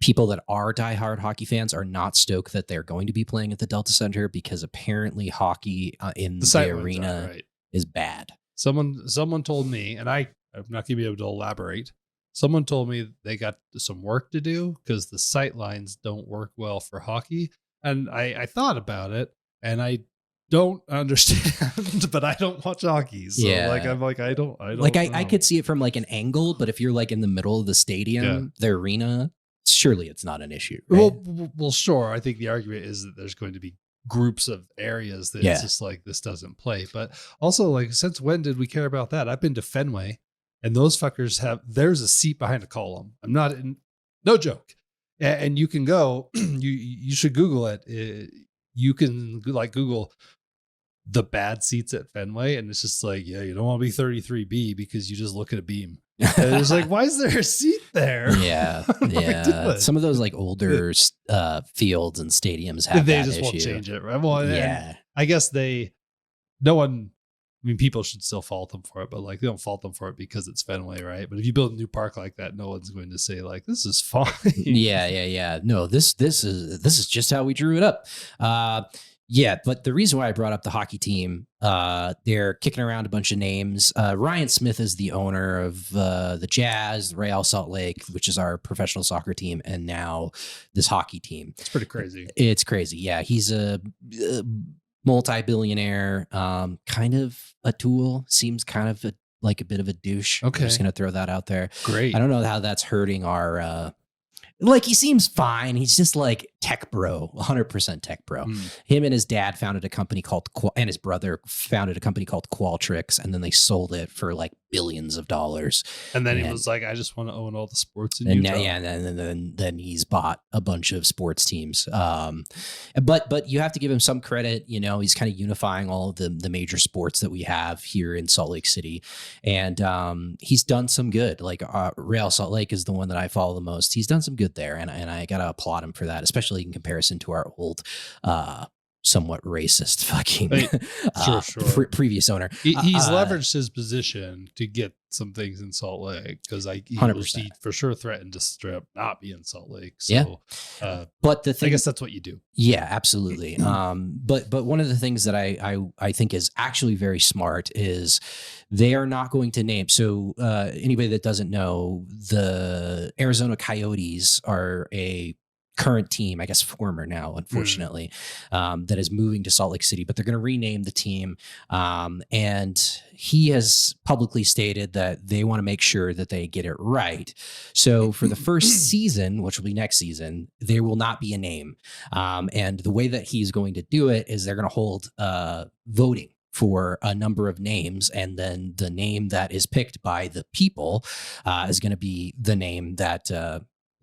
B: people that are diehard hockey fans are not stoked that they're going to be playing at the Delta Center, because apparently hockey in the arena is bad.
A: Someone told me, and I'm not going to be able to elaborate. Someone told me they got some work to do because the sight lines don't work well for hockey. And I thought about it, and I don't understand, but I don't watch hockey. So I don't
B: I could see it from like an angle, but if you're like in the middle of the stadium, the arena, surely it's not an issue. Right?
A: Well, sure. I think the argument is that there's going to be groups of areas that it's just like, this doesn't play. But also, like, since when did we care about that? I've been to Fenway. And those fuckers there's a seat behind a column. I'm not no joke. And you can go, you should Google it. You can like Google the bad seats at Fenway. And it's just like, you don't want to be 33B because you just look at a beam. And it's like, why is there a seat there?
B: Yeah. Yeah. Some of those like older fields and stadiums have
A: they
B: that
A: just
B: issue.
A: Won't change it. Right? Well, I guess people should still fault them for it, but like they don't fault them for it because it's Fenway, right? But if you build a new park like that, no one's going to say like, this is fine.
B: Yeah. No, this is just how we drew it up. But the reason why I brought up the hockey team, they're kicking around a bunch of names. Ryan Smith is the owner of the Jazz, Real Salt Lake, which is our professional soccer team, and now this hockey team.
A: It's pretty crazy.
B: It's crazy. Yeah, he's a multi-billionaire, kind of a tool, seems kind of like a bit of a douche.
A: Okay.
B: I'm just gonna throw that out there.
A: Great.
B: I don't know how that's hurting our he seems fine. He's just like tech bro, 100% tech bro. Him and his dad founded a company called and his brother founded a company called Qualtrics, and then they sold it for like billions of dollars.
A: And then he was like, I just want to own all the sports in Utah.
B: And then he's bought a bunch of sports teams. But you have to give him some credit. You know, he's kind of unifying all of the major sports that we have here in Salt Lake City, and he's done some good. Like Real Salt Lake is the one that I follow the most. He's done some good there, and I gotta applaud him for that, especially in comparison to our old somewhat racist fucking previous owner.
A: He's leveraged his position to get some things in Salt Lake, because he for sure threatened to strip not be in Salt Lake. So,
B: but the thing,
A: I guess that's what you do.
B: Yeah, absolutely. But one of the things that I think is actually very smart is they are not going to name. So anybody that doesn't know, the Arizona Coyotes are a current team, I guess former now, unfortunately, that is moving to Salt Lake City, but they're going to rename the team. And he has publicly stated that they want to make sure that they get it right. So for the first season, which will be next season, there will not be a name. And the way that he's going to do it is they're going to hold voting for a number of names, and then the name that is picked by the people is going to be the name that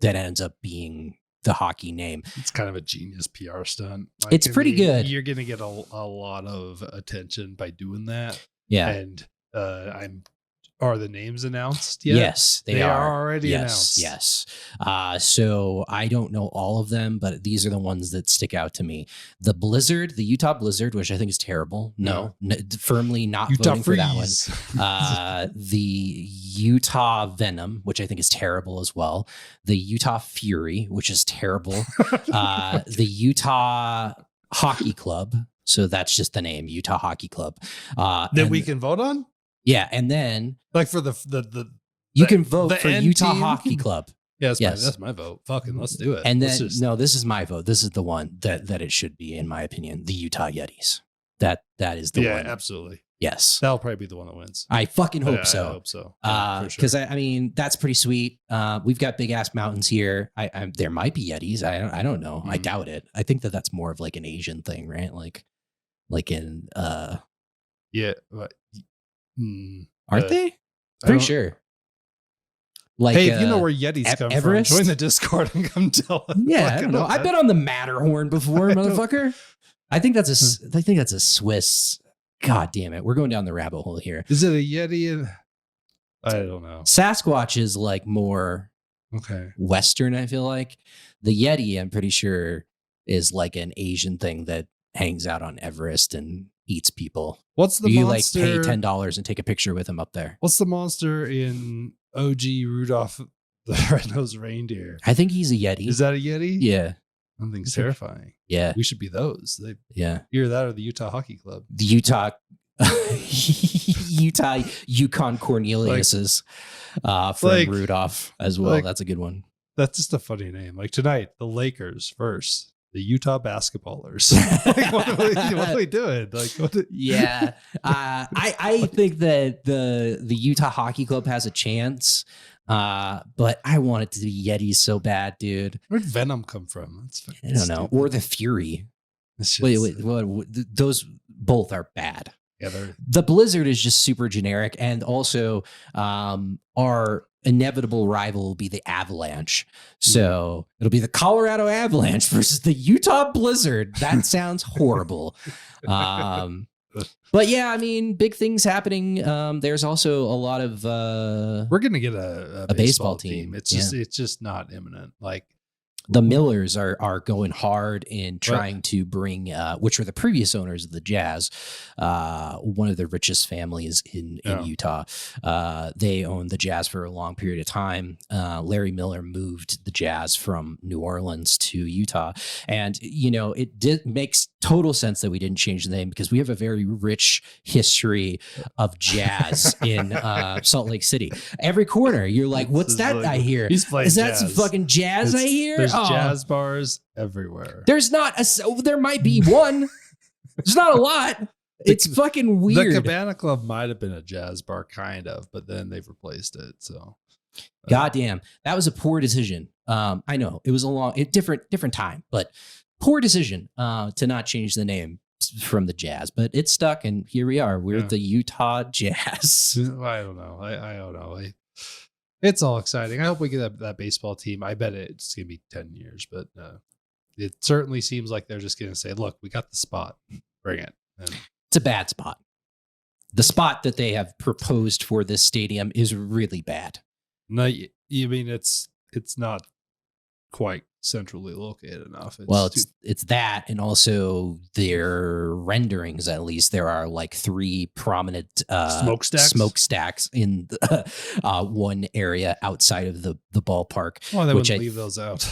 B: ends up being the hockey name.
A: It's kind of a genius PR stunt. Like,
B: it's pretty good.
A: You're going to get a lot of attention by doing that.
B: Yeah.
A: And are the names announced yet?
B: Yes, they are
A: already announced.
B: Yes. So I don't know all of them, but these are the ones that stick out to me. The Blizzard, the Utah Blizzard, which I think is terrible. No, firmly not
A: Utah
B: voting
A: Freeze.
B: for that one. The Utah Venom, which I think is terrible as well. The Utah Fury, which is terrible. The Utah Hockey Club. So that's just the name, Utah Hockey Club.
A: That we can vote on?
B: Yeah, and then
A: like for
B: you can vote for
A: end
B: Utah
A: team?
B: Hockey Club.
A: Yeah,
B: Yes.
A: that's my vote. Fucking let's do it.
B: And
A: Let's
B: then
A: just-
B: no, this is my vote. This is the one that it should be, in my opinion. The Utah Yetis. That is the one.
A: Yeah, absolutely.
B: Yes,
A: That'll probably be the one that wins.
B: I fucking hope
A: Yeah,
B: so.
A: I hope so. Yeah, for sure.
B: Because I mean that's pretty sweet. We've got big ass mountains here. I there might be Yetis. I don't know. I doubt it. I think that's more of like an Asian thing, right? Like in
A: yeah, but
B: aren't they?
A: I
B: Pretty
A: don't-
B: sure. Like,
A: hey, if you know where Yetis come
B: Everest?
A: from, join the Discord and come tell us.
B: Yeah,
A: Like,
B: I don't know. I've been on the Matterhorn before,
A: I don't-
B: motherfucker. I think that's a Swiss. God damn it. We're going down the rabbit hole here.
A: Is it a Yeti? I don't know.
B: Sasquatch is like more
A: Okay.
B: Western, I feel like. The Yeti, I'm pretty sure, is like an Asian thing that hangs out on Everest and eats people.
A: What's the
B: You
A: monster?
B: like pay $10 and take a picture with him up there.
A: What's the monster in OG Rudolph the Red-Nosed Reindeer?
B: I think he's a Yeti.
A: Is that a Yeti?
B: Yeah.
A: That thing's terrifying.
B: Yeah.
A: We should be those.
B: Yeah.
A: Either that or the Utah Hockey Club.
B: The Utah Yukon Corneliuses from
A: Like-
B: Rudolph as well.
A: like-
B: That's a good one.
A: That's just a funny name. Like tonight, the Lakers versus the Utah Basketballers. Like, what are we doing? Like,
B: Yeah. I think that the Utah Hockey Club has a chance. But I want it to be Yetis so bad, dude.
A: Where'd Venom come from? That's
B: I don't know. Or the Fury. Wait, what? Those both are bad.
A: Yeah,
B: The Blizzard is just super generic, and also our inevitable rival will be the Avalanche. So it'll be the Colorado Avalanche versus the Utah Blizzard. That sounds horrible. But yeah, I mean, big things happening. There's also a lot of
A: we're gonna get a baseball team. It's just not imminent. Like
B: the Millers are going hard in trying to bring, which were the previous owners of the Jazz, one of the richest families in Utah. They owned the Jazz for a long period of time. Larry Miller moved the Jazz from New Orleans to Utah. And, you know, it makes total sense that we didn't change the name because we have a very rich history of jazz in Salt Lake City. Every corner, you're like, what's that I hear?
A: He's playing
B: Is that
A: jazz.
B: some fucking jazz I hear?
A: There's jazz bars everywhere.
B: There's not there might be one. There's not a lot. It's fucking weird.
A: The Cabana Club might have been a jazz bar, kind of, but then they've replaced it. So,
B: goddamn, that was a poor decision. I know it was a different time, but poor decision to not change the name from the Jazz. But it stuck, and here we are. We're the Utah Jazz.
A: I don't know. I don't know. It's all exciting. I hope we get that baseball team. I bet it's going to be 10 years, but it certainly seems like they're just going to say, look, we got the spot. Bring it. And
B: it's a bad spot. The spot that they have proposed for this stadium is really bad.
A: no, you mean it's not quite centrally located enough.
B: It's that, and also their renderings. At least there are like 3 prominent smokestacks in one area outside of the ballpark.
A: Well, they
B: which
A: wouldn't leave those out.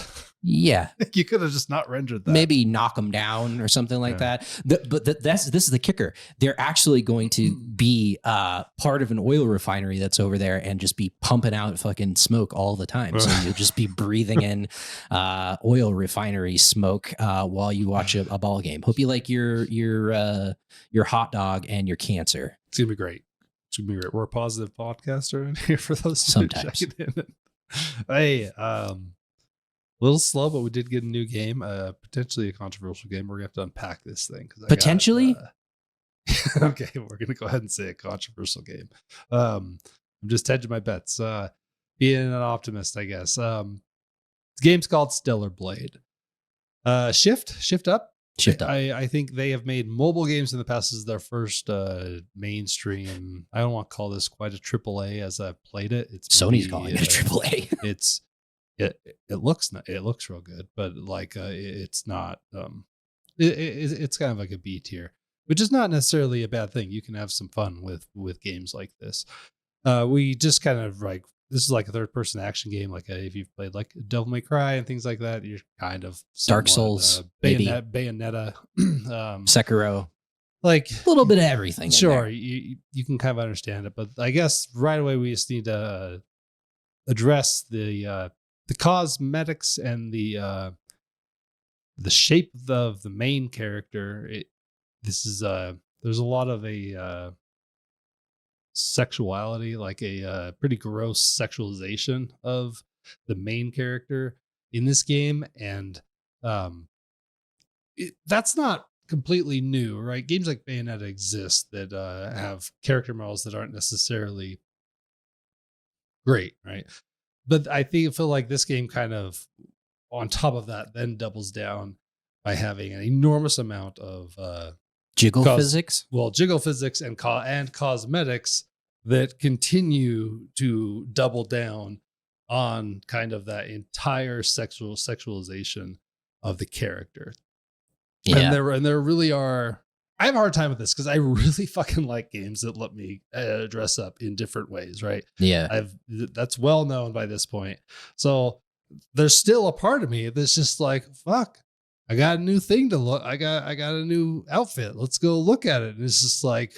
B: Yeah.
A: You could have just not rendered that.
B: Maybe knock them down or something like that. This is the kicker. They're actually going to be part of an oil refinery that's over there and just be pumping out fucking smoke all the time. So you'll just be breathing in oil refinery smoke while you watch a ball game. Hope you like your hot dog and your cancer.
A: It's gonna be great. It's gonna be great. We're a positive podcaster in here for those
B: sometimes.
A: Hey, a little slow, but we did get a new game, potentially a controversial game. We're gonna have to unpack this thing
B: Potentially.
A: Okay, we're gonna go ahead and say a controversial game. I'm just hedging my bets. Being an optimist, I guess. The game's called Stellar Blade. Shift Up. I think they have made mobile games in the past. This is their first mainstream. I don't want to call this quite a AAA as I've played it. It's
B: Sony's calling it a AAA.
A: It looks real good, but like it's not. It's kind of like a B tier, which is not necessarily a bad thing. You can have some fun with games like this. We just kind of like, this is like a third person action game. Like if you've played like Devil May Cry and things like that, you're kind of
B: Dark Souls,
A: Bayonetta,
B: Sekiro,
A: like
B: a little bit of everything.
A: Sure, you can kind of understand it, but I guess right away we just need to address the cosmetics and the shape of the main character. There's a lot of a sexuality, like a pretty gross sexualization of the main character in this game, and that's not completely new, right? Games like Bayonetta exist that have character models that aren't necessarily great, right? But I feel like this game kind of, on top of that, then doubles down by having an enormous amount of
B: jiggle physics.
A: Well, jiggle physics and cosmetics that continue to double down on kind of that entire sexualization of the character. Yeah. And there really are. I have a hard time with this because I really fucking like games that let me dress up in different ways, right?
B: Yeah.
A: That's well known by this point. So there's still a part of me that's just like, fuck, I got a new thing to look. I got a new outfit. Let's go look at it. And it's just like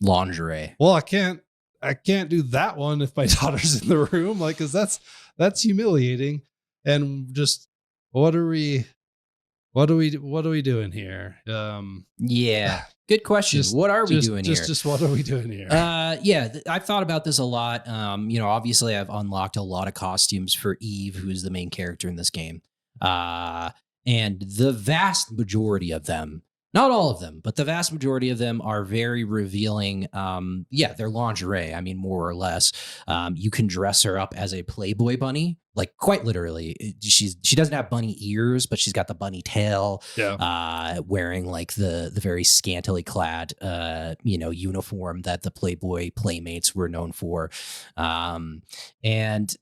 B: lingerie.
A: Well, I can't do that one if my daughter's in the room, like, because that's humiliating. And just what are we doing here?
B: Yeah, good question. What are we doing here?
A: Just what are we doing here?
B: Yeah, I've thought about this a lot. Obviously I've unlocked a lot of costumes for Eve, who is the main character in this game. And the vast majority of them, not all of them, but the vast majority of them are very revealing. They're lingerie. I mean, more or less. You can dress her up as a Playboy bunny, like quite literally. She doesn't have bunny ears, but she's got the bunny tail. Yeah. Wearing like the very scantily clad, uniform that the Playboy Playmates were known for, and.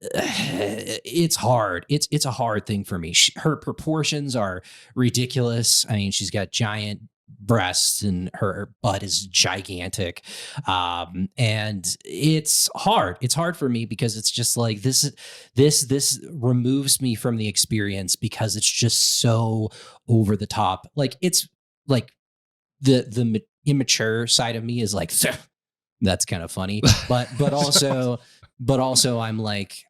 B: It's hard. It's a hard thing for me. Her proportions are ridiculous. I mean, she's got giant breasts and her butt is gigantic. And it's hard. It's hard for me because it's just like this removes me from the experience because it's just so over the top. Like it's like the immature side of me is like, that's kind of funny, but also I'm like,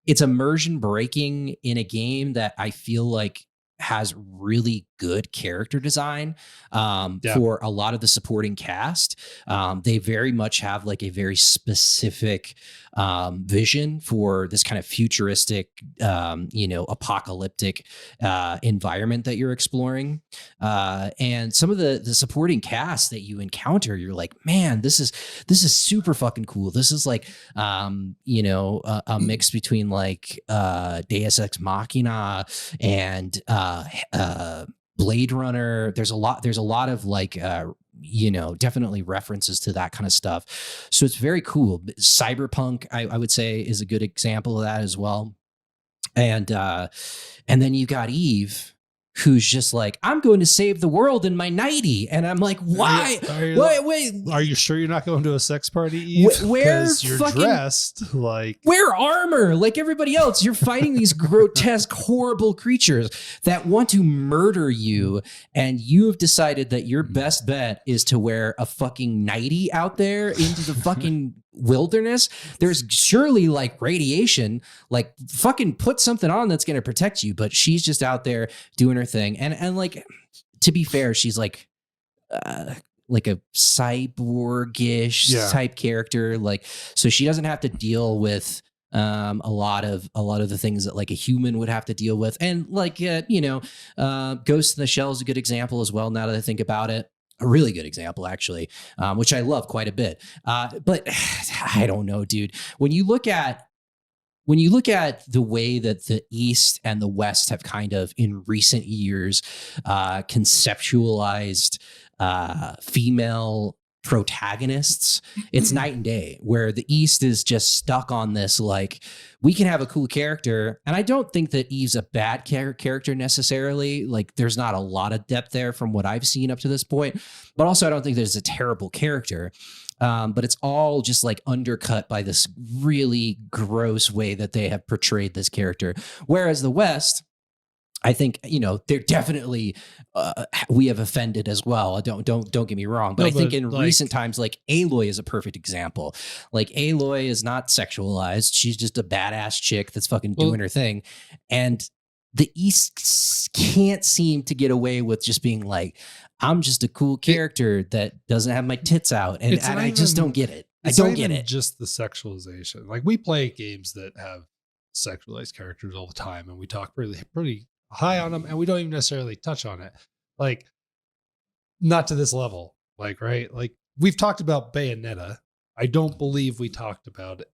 B: it's immersion breaking in a game that I feel like has really good character design for a lot of the supporting cast. They very much have like a very specific vision for this kind of futuristic, apocalyptic environment that you're exploring. And some of the supporting cast that you encounter, you're like, man, this is super fucking cool. This is like, a mix between like Deus Ex Machina and Blade Runner. There's a lot of like definitely references to that kind of stuff. So it's very cool. Cyberpunk, I would say, is a good example of that as well. And then you got Eve, who's just like, I'm going to save the world in my nightie. And I'm like, why? Wait.
A: Are you sure you're not going to a sex party, Eve? Because you're dressed like...
B: Wear armor like everybody else. You're fighting these grotesque, horrible creatures that want to murder you. And you have decided that your best bet is to wear a fucking nightie out there into the fucking wilderness. There's surely like radiation, like fucking put something on that's going to protect you. But she's just out there doing her thing. And like, to be fair, she's like a cyborgish type character. Like, so she doesn't have to deal with a lot of the things that like a human would have to deal with. And like, Ghost in the Shell is a good example as well. Now that I think about it, a really good example, actually, which I love quite a bit. But I don't know, dude. When you look at the way that the East and the West have kind of in recent years conceptualized female protagonists, it's night and day, where the East is just stuck on this, like, we can have a cool character. And I don't think that Eve's a bad character necessarily. Like, there's not a lot of depth there from what I've seen up to this point, but also I don't think there's a terrible character. But it's all just like undercut by this really gross way that they have portrayed this character. Whereas the West, I think, they're definitely, we have offended as well. Don't get me wrong. But I think in recent times, like Aloy is a perfect example. Like Aloy is not sexualized. She's just a badass chick that's fucking doing her thing. And the East can't seem to get away with just being like, I'm just a cool character that doesn't have my tits out. And I just don't get it. I don't get it.
A: Just the sexualization. Like, we play games that have sexualized characters all the time, and we talk pretty high on them, and we don't even necessarily touch on it. Like, not to this level. Like, right? Like, we've talked about Bayonetta. I don't believe we talked about it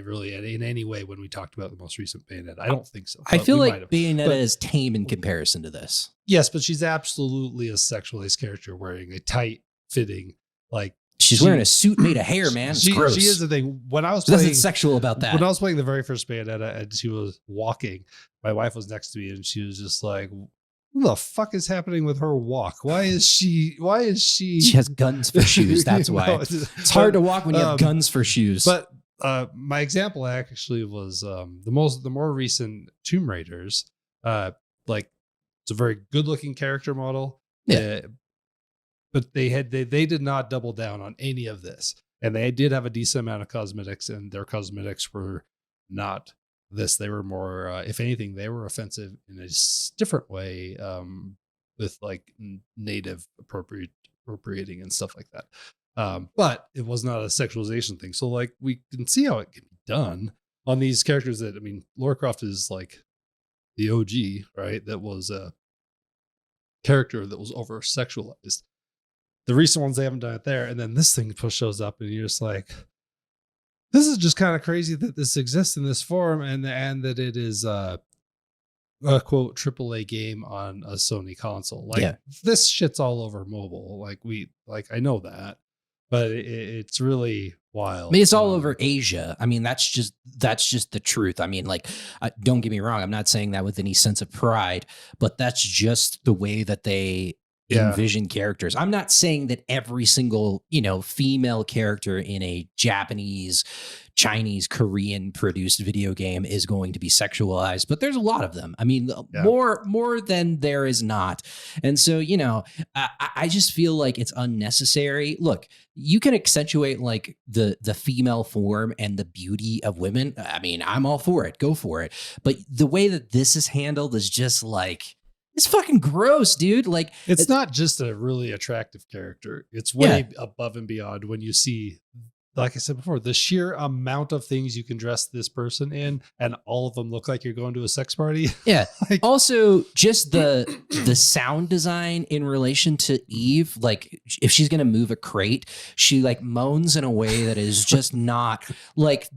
A: really in any way when we talked about the most recent Bayonetta. I don't think so.
B: I feel like Bayonetta is tame in comparison to this.
A: Yes, but she's absolutely a sexualized character wearing a tight fitting, like,
B: she's wearing a suit made of hair, man. It's gross.
A: She is the thing. When I was
B: playing, nothing sexual about that.
A: When I was playing the very first Bayonetta and she was walking, my wife was next to me and she was just like, what the fuck is happening with her walk? Why is she? She
B: has guns for shoes. That's why. It's hard to walk when you have guns for shoes.
A: But my example actually was the more recent Tomb Raiders. Like, it's a very good looking character model.
B: Yeah.
A: But they did not double down on any of this. And they did have a decent amount of cosmetics, and their cosmetics were not this. They were more, if anything, they were offensive in a different way, with like native appropriating and stuff like that. But it was not a sexualization thing. So like, we can see how it can be done on these characters that, I mean, Lara Croft is like the OG, right? That was a character that was over sexualized. The recent ones, they haven't done it there. And then this thing shows up and you're just like, this is just kind of crazy that this exists in this form, and that it is a quote AAA game on a Sony console. Like, this shit's all over mobile. Like I know that, but it's really wild.
B: I mean, it's all over Asia. I mean, that's just the truth. I mean, like, don't get me wrong. I'm not saying that with any sense of pride, but that's just the way that they envision characters. I'm not saying that every single, female character in a Japanese, Chinese, Korean produced video game is going to be sexualized, but there's a lot of them. I mean, more than there is not. And so, I just feel like it's unnecessary. Look, you can accentuate like the female form and the beauty of women. I mean, I'm all for it. Go for it. But the way that this is handled is just like, it's fucking gross, dude. Like,
A: it's not just a really attractive character. It's way above and beyond when you see, like I said before, the sheer amount of things you can dress this person in, and all of them look like you're going to a sex party.
B: Yeah. Also, just the sound design in relation to Eve, like, if she's gonna move a crate, she like moans in a way that is just not like,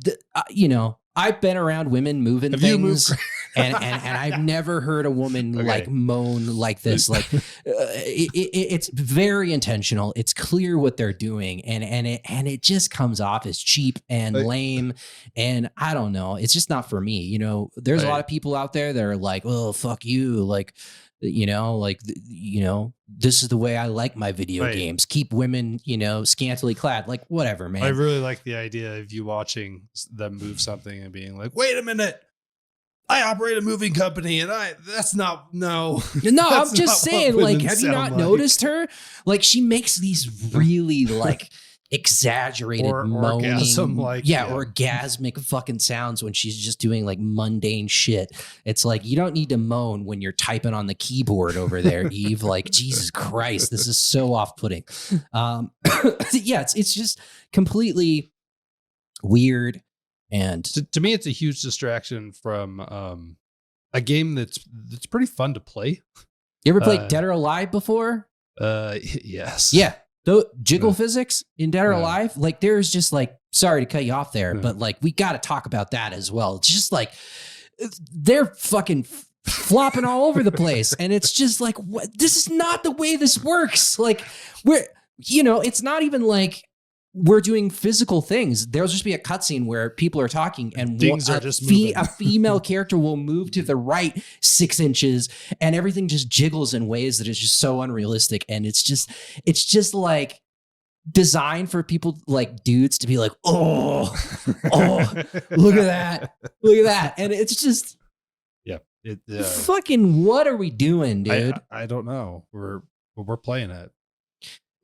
B: I've been around women moving things. and I've never heard a woman like moan like this. Like it's very intentional. It's clear what they're doing, and it just comes off as cheap and lame. And I don't know. It's just not for me. You know, there's a lot of people out there that are like, oh, fuck you. Like, you know, like, you know, this is the way I like my video games. Keep women, you know, scantily clad, like whatever, man.
A: I really like the idea of you watching them move something and being like, wait a minute, I operate a moving company and that's not. I'm
B: just saying, like, have you not noticed her? Like, she makes these really like exaggerated moaning, orgasmic fucking sounds when she's just doing like mundane shit. It's like, you don't need to moan when you're typing on the keyboard over there, Eve. Like, Jesus Christ, this is so off-putting. It's just completely weird. And
A: to me, it's a huge distraction from a game that's pretty fun to play.
B: You ever played Dead or Alive before?
A: Yes.
B: Yeah. The jiggle physics in Dead or Alive, like there's just like, sorry to cut you off there, but like we got to talk about that as well. It's just like they're fucking flopping all over the place, and it's just like, what? This is not the way this works. Like it's not even like we're doing physical things. There'll just be a cutscene where people are talking and
A: things are just moving.
B: A female character will move to the right 6 inches and everything just jiggles in ways that is just so unrealistic. And it's just like designed for people like dudes to be like, oh, look at that. And it's just, fucking, what are we doing, dude?
A: I don't know. We're playing it.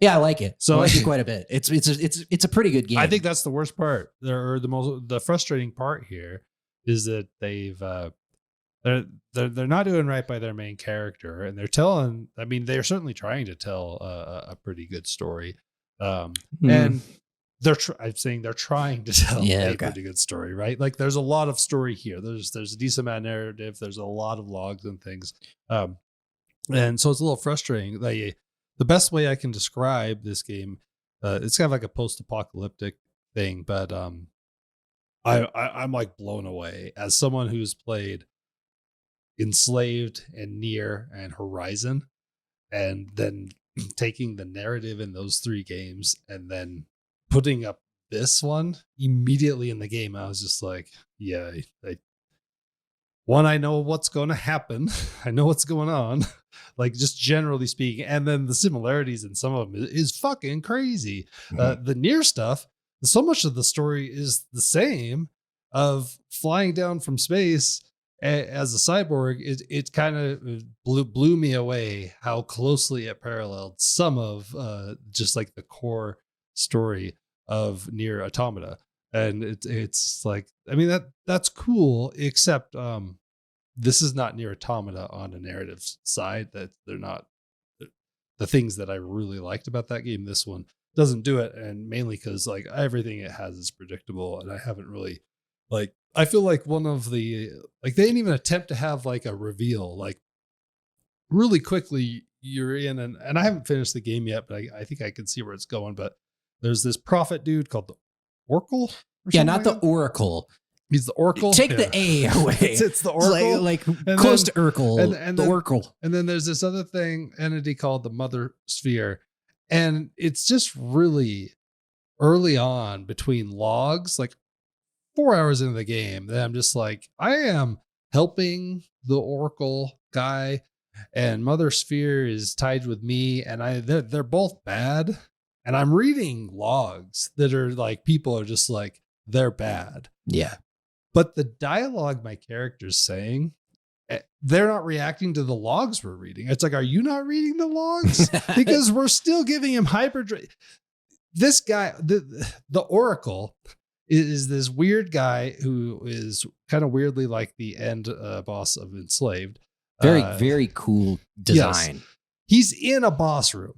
B: Yeah, I like it. So I like it quite a bit. It's a pretty good game.
A: I think that's the worst part. The frustrating part here is that they're not doing right by their main character, and they're telling. I mean, they're certainly trying to tell a pretty good story, and I'm saying they're trying to tell a pretty good story, right? Like, there's a lot of story here. There's a decent amount of narrative. There's a lot of logs and things, and so it's a little frustrating. The best way I can describe this game, it's kind of like a post-apocalyptic thing, but I'm like blown away as someone who's played Enslaved and Nier and Horizon, and then taking the narrative in those 3 games and then putting up this one immediately in the game. I was just like, I know what's going to happen. I know what's going on, like, just generally speaking. And then the similarities in some of them is fucking crazy. The Nier stuff, so much of the story is the same, of flying down from space as a cyborg. It kind of blew me away how closely it paralleled some of just like the core story of Nier Automata. And it's like, I mean, that's cool, except this is not Nier Automata on a narrative side. That they're not the things that I really liked about that game. This one doesn't do it, and mainly because like everything it has is predictable, and I haven't really like. I feel like one of the they didn't even attempt to have like a reveal. Like, really quickly you're in, and I haven't finished the game yet, but I think I can see where it's going. But there's this prophet dude called the Oracle.
B: Yeah, not the Oracle.
A: He's the Oracle.
B: Take the A away.
A: It's the Oracle.
B: Like close to Oracle. And the Oracle.
A: And then there's this other entity called the Mother Sphere. And it's just really early on, between logs, like 4 hours into the game, that I'm just like, I am helping the Oracle guy, and Mother Sphere is tied with me, and they're both bad. And I'm reading logs that are like, people are just like, they're bad.
B: Yeah.
A: But the dialogue my character's saying, they're not reacting to the logs we're reading. It's like, are you not reading the logs? Because we're still giving him hyperdrive. This guy, the Oracle, is this weird guy who is kind of weirdly like the end boss of Enslaved.
B: Very cool design.
A: Yes. He's in a boss room.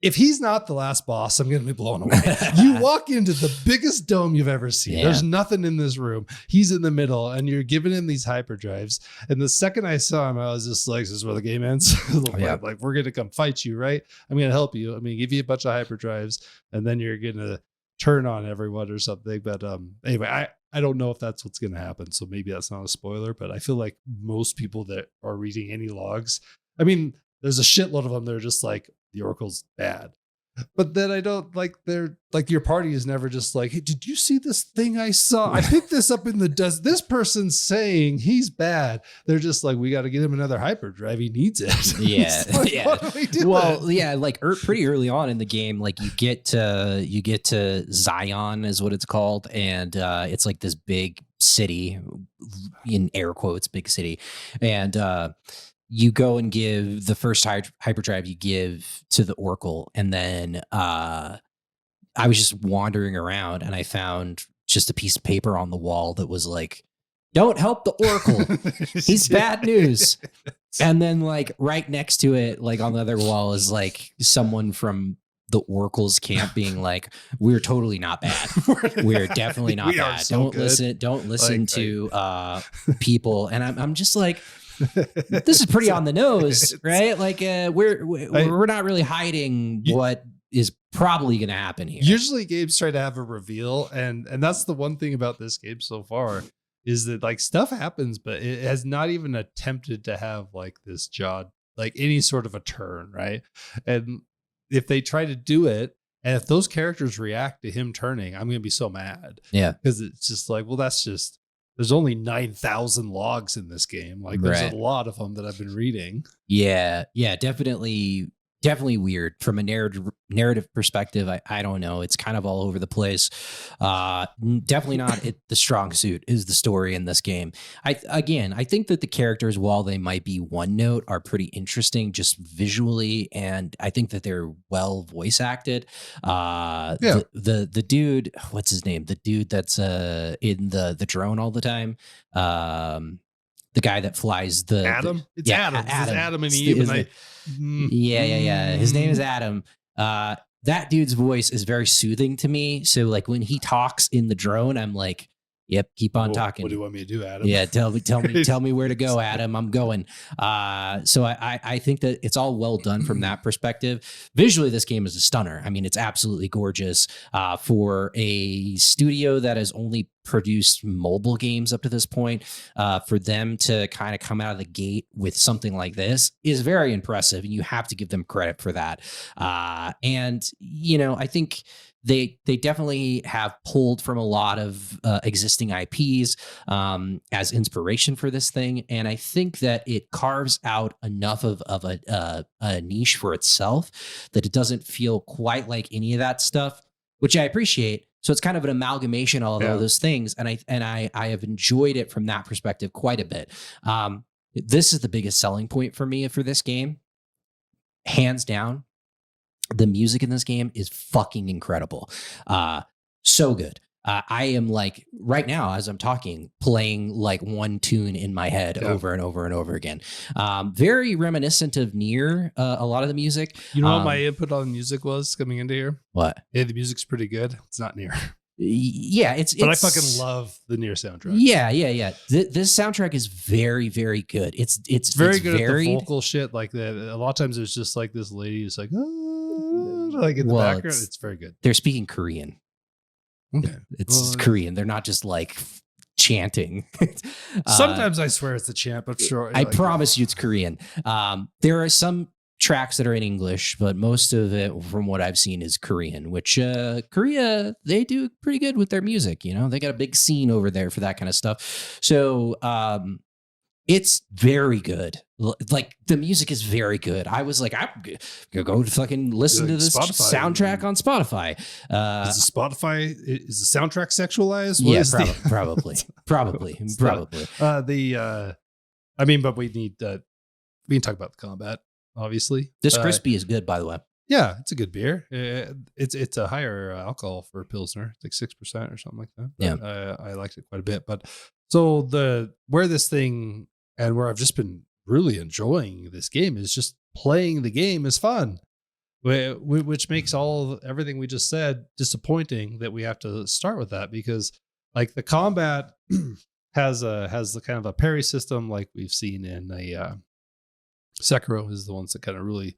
A: If he's not the last boss, I'm going to be blown away. You walk into the biggest dome you've ever seen. Yeah. There's nothing in this room. He's in the middle, and you're giving him these hyperdrives. And the second I saw him, I was just like, this is where the game ends. Like, we're going to come fight you, right? I'm going to help you. I'm going to give you a bunch of hyperdrives, and then you're going to turn on everyone or something. But anyway, I don't know if that's what's going to happen. So maybe that's not a spoiler, but I feel like most people that are reading any logs, I mean, there's a shitload of them. They're just like, the Oracle's bad. But then I don't like, they're like, your party is never just like, hey, did you see this thing I saw? I picked this up in the dust. This person's saying he's bad. They're just like, we got to get him another hyperdrive. He needs it.
B: Yeah.
A: Like,
B: yeah.
A: what are we doing?
B: Well, yeah, like pretty early on in the game, like you get to Zion is what it's called. And it's like this big city, in air quotes, big city. And you go and give the first hyperdrive you give to the Oracle. And then I was just wandering around and I found just a piece of paper on the wall that was like, don't help the Oracle. He's bad news. And then like right next to it, like on the other wall is like someone from the Oracle's camp being like, we're totally not bad. We're definitely not bad. Don't listen like, to people. And I'm just like, this is pretty on the nose, right? Like we're not really hiding what is probably going to happen here.
A: Usually games try to have a reveal, and that's the one thing about this game so far is that like stuff happens, but it has not even attempted to have like this like any sort of a turn, right? And if they try to do it, and if those characters react to him turning, I'm going to be so mad.
B: Yeah,
A: because it's just like, well, that's just. There's only 9,000 logs in this game. Like there's a lot of them that I've been reading.
B: Yeah. Yeah. Definitely weird from a narrative perspective. I don't know. It's kind of all over the place. Definitely not the strong suit is the story in this game. I think that the characters, while they might be one note, are pretty interesting just visually. And I think that they're well voice acted. The dude, what's his name? The dude that's in the drone all the time. The guy that flies the
A: Adam. It's Adam. It's Adam and Eve.
B: Yeah. His name is Adam. That dude's voice is very soothing to me. So like when he talks in the drone, I'm like, yep, keep on talking.
A: What do you want me to do, Adam?
B: Yeah, tell me where to go, Adam. I'm going. So I think that it's all well done from that perspective. Visually, this game is a stunner. I mean, it's absolutely gorgeous for a studio that has only produced mobile games up to this point. For them to kind of come out of the gate with something like this is very impressive, and you have to give them credit for that. And you know, I think they definitely have pulled from a lot of existing IPs as inspiration for this thing, and I think that it carves out enough of a niche for itself that it doesn't feel quite like any of that stuff, which I appreciate. So it's kind of an amalgamation of all those things, and I have enjoyed it from that perspective quite a bit. This is the biggest selling point for me for this game, hands down. The music in this game is fucking incredible. So good. I am like right now, as I'm talking, playing like one tune in my head over and over and over again. Very reminiscent of Nier, a lot of the music.
A: You know what my input on music was coming into here?
B: What?
A: Yeah, the music's pretty good. It's not Nier.
B: Yeah,
A: but I fucking love the Nier soundtrack.
B: Yeah. This soundtrack is very, very good. It's
A: very good varied. At the vocal shit like that. A lot of times there's just like this lady who's like, like in the background. It's very good.
B: They're speaking Korean.
A: Okay,
B: it's Korean. They're not just like chanting.
A: Sometimes I swear it's a chant, but sure.
B: I promise you it's Korean. There are some tracks that are in English, but most of it, from what I've seen, is Korean, which Korea, they do pretty good with their music. You know, they got a big scene over there for that kind of stuff. So it's very good. Like the music is very good. I was like, I'm gonna go fucking listen to this soundtrack on Spotify.
A: Is the soundtrack sexualized?
B: Probably.
A: I mean, but we can talk about the combat. Obviously,
B: this crispy is good, by the way.
A: Yeah, it's a good beer. It's a higher alcohol for a Pilsner. It's like 6% or something like that. But,
B: yeah,
A: I liked it quite a bit. But so where this thing and where I've just been really enjoying this game is just playing the game is fun, which makes everything we just said disappointing that we have to start with that, because like the combat has the kind of a parry system like we've seen in Sekiro is the ones that kind of really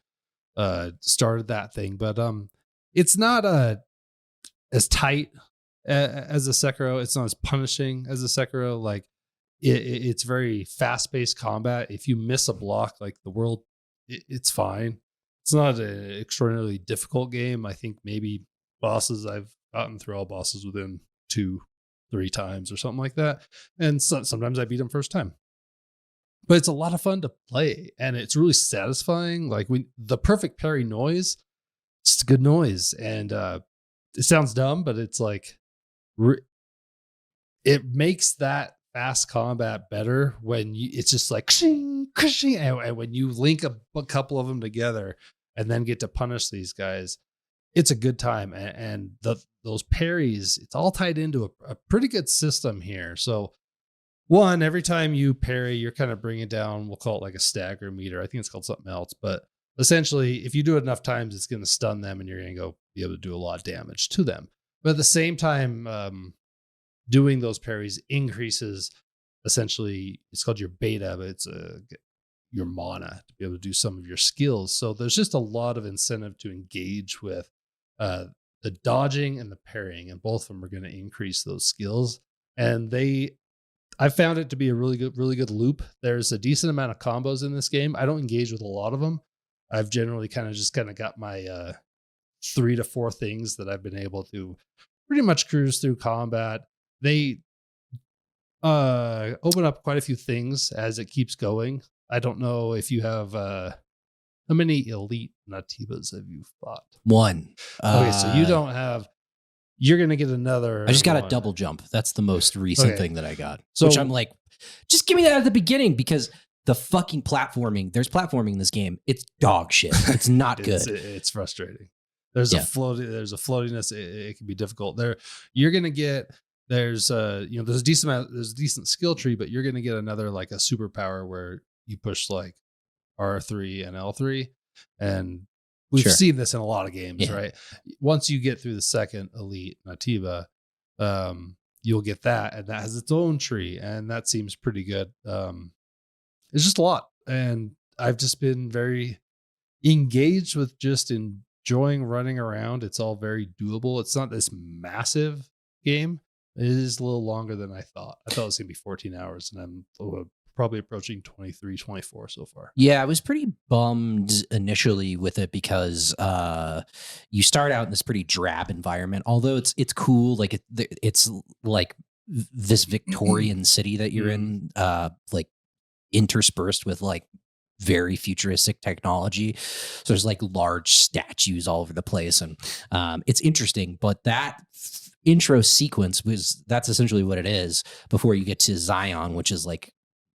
A: started that thing, but it's not as tight as a Sekiro. It's not as punishing as a Sekiro. Like it's very fast paced combat. If you miss a block, like the world, it's fine. It's not an extraordinarily difficult game. I think maybe bosses I've gotten through all bosses within 2-3 times or something like that, and sometimes I beat them first time. But it's a lot of fun to play, and it's really satisfying. Like when the perfect parry noise, it's a good noise, and it sounds dumb, but it's like it makes that fast combat better when it's just like and when you link a couple of them together and then get to punish these guys, it's a good time. And those parries, it's all tied into a pretty good system here. So one, every time you parry, you're kind of bringing down, we'll call it like a stagger meter. I think it's called something else, but essentially if you do it enough times, it's going to stun them and you're going to go be able to do a lot of damage to them. But at the same time, doing those parries increases, essentially, it's called your beta, but it's your mana to be able to do some of your skills. So there's just a lot of incentive to engage with the dodging and the parrying, and both of them are going to increase those skills. And I found it to be a really good loop. There's a decent amount of combos in this game. I don't engage with a lot of them. I've generally kind of got my 3 to 4 things that I've been able to pretty much cruise through combat. They open up quite a few things as it keeps going. I don't know if you have how many elite nativas have you fought?
B: 1.
A: Okay, so you don't have. You're gonna get another.
B: I just got
A: one.
B: a double jump. That's the most recent thing that I got.
A: So,
B: which I'm like, just give me that at the begining, because the fucking platforming. There's platforming in this game. It's dog shit. It's not good.
A: It's frustrating. There's a floatiness. It can be difficult. You're gonna get. There's there's a decent skill tree, but you're gonna get another like a superpower where you push like R3 and L3, and we've seen this in a lot of games, right? Once you get through the second elite nativa, you'll get that, and that has its own tree, and that seems pretty good. It's just a lot, and I've just been very engaged with just enjoying running around. It's all very doable. It's not this massive game. It is a little longer than I thought. I thought it was going to be 14 hours, and I'm probably approaching 23, 24 so far.
B: Yeah, I was pretty bummed initially with it because you start out in this pretty drab environment. Although it's cool, like it's like this Victorian city that you're in, like interspersed with like very futuristic technology. So there's like large statues all over the place, and it's interesting. But that intro sequence that's essentially what it is before you get to Zion, which is like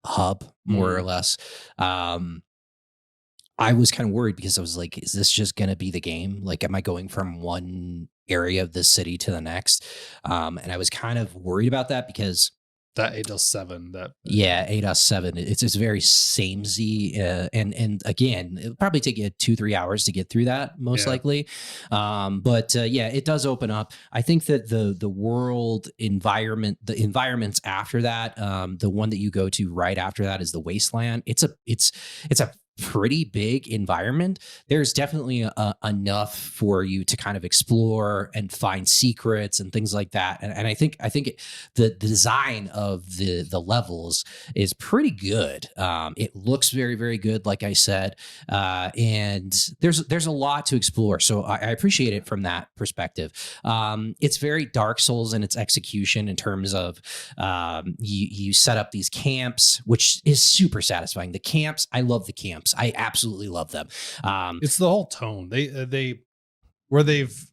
B: hub more or less. I was kind of worried because I was like, is this just going to be the game? Like, am I going from one area of the city to the next? And I was kind of worried about that because
A: that 8.7,
B: 8.7, it's very samey, and again, it'll probably take you 2-3 hours to get through that, most likely. But it does open up. I think that the world environment, the environments after that, the one that you go to right after that is the wasteland. It's a pretty big environment. There's definitely enough for you to kind of explore and find secrets and things like that. And I think the design of the levels is pretty good. It looks very, very good, like I said. And there's a lot to explore. So I appreciate it from that perspective. It's very Dark Souls in its execution in terms of you set up these camps, which is super satisfying. The camps, I love the camps. I absolutely love them.
A: It's the whole tone. Where they've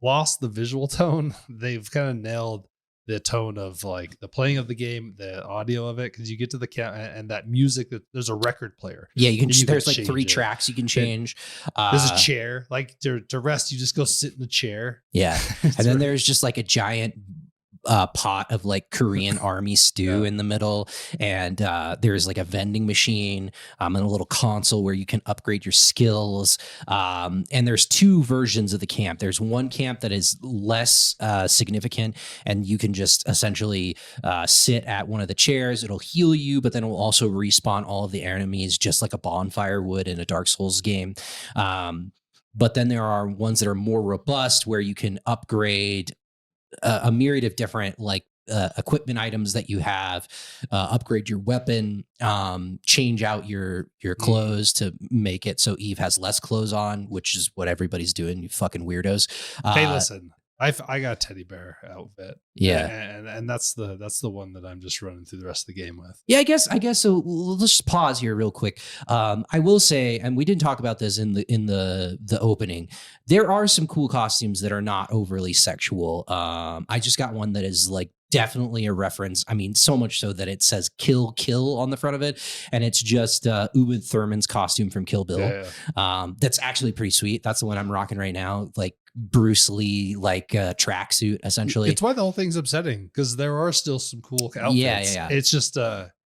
A: lost the visual tone, they've kind of nailed the tone of like the playing of the game, the audio of it, because you get to the camp and that music. That there's a record player.
B: Yeah, there's like 3 tracks you can change.
A: There's a chair, like to rest, you just go sit in the chair.
B: Yeah, and then there's just like a giant pot of like Korean army stew in the middle, and there's like a vending machine and a little console where you can upgrade your skills, and there's 2 versions of the camp. There's one camp that is less significant, and you can just essentially sit at one of the chairs. It'll heal you, but then it will also respawn all of the enemies just like a bonfire would in a Dark Souls game. But then there are ones that are more robust where you can upgrade a myriad of different like equipment items that you have, upgrade your weapon, change out your clothes to make it so Eve has less clothes on, which is what everybody's doing, you fucking weirdos.
A: Hey, listen, I got a teddy bear outfit.
B: Yeah.
A: And that's the one that I'm just running through the rest of the game with.
B: Yeah, I guess so. Let's just pause here real quick. I will say, and we didn't talk about this in the opening, there are some cool costumes that are not overly sexual. I just got one that is like definitely a reference. I mean, so much so that it says "Kill Kill" on the front of it, and it's just Uma Thurman's costume from Kill Bill. Yeah. That's actually pretty sweet. That's the one I'm rocking right now. Like Bruce Lee, like tracksuit, essentially.
A: It's why the whole thing's upsetting, because there are still some cool outfits.
B: Yeah.
A: It's just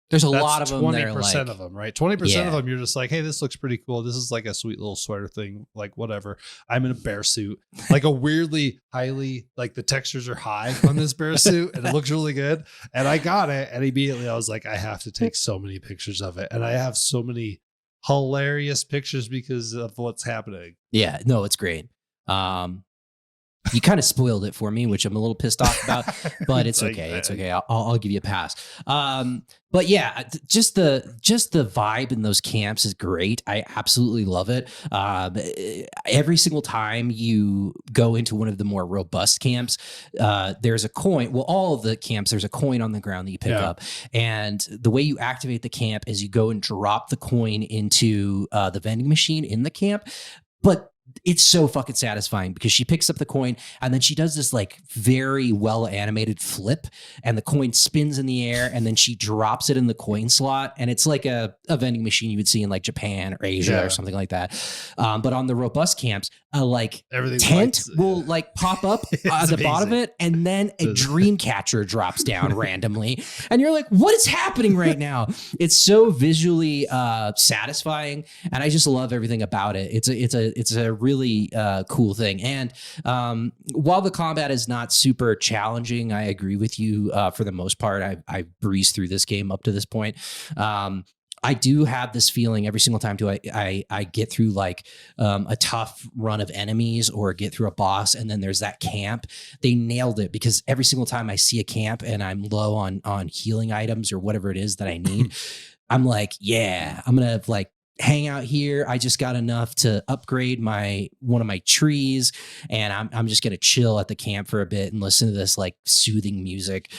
B: there's a lot of them.
A: 20%
B: like,
A: of them, right? 20% of them, you're just like, hey, this looks pretty cool. This is like a sweet little sweater thing, like whatever. I'm in a bear suit, like a weirdly highly, like the textures are high on this bear suit, and it looks really good. And I got it, and immediately I was like, I have to take so many pictures of it, and I have so many hilarious pictures because of what's happening.
B: Yeah, no, it's great. You kind of spoiled it for me, which I'm a little pissed off about, but it's okay. It's okay. I'll give you a pass. But yeah, just the vibe in those camps is great. I absolutely love it. Every single time you go into one of the more robust camps, there's a coin. Well, all of the camps, there's a coin on the ground that you pick up. And the way you activate the camp is you go and drop the coin into the vending machine in the camp. But it's so fucking satisfying because she picks up the coin and then she does this like very well animated flip, and the coin spins in the air and then she drops it in the coin slot. And it's like a vending machine you would see in like Japan or Asia or something like that. But on the robust camps, a like tent will like pop up at the bottom of it, and then a dream catcher drops down randomly. And you're like, what is happening right now? It's so visually satisfying, and I just love everything about it. It's a really cool thing. And while the combat is not super challenging, I agree with you for the most part. I breezed through this game up to this point. I do have this feeling every single time I get through like a tough run of enemies or get through a boss, and then there's that camp. They nailed it, because every single time I see a camp and I'm low on healing items or whatever it is that I need, I'm like, yeah, I'm gonna like hang out here. I just got enough to upgrade one of my trees, and I'm just gonna chill at the camp for a bit and listen to this like soothing music.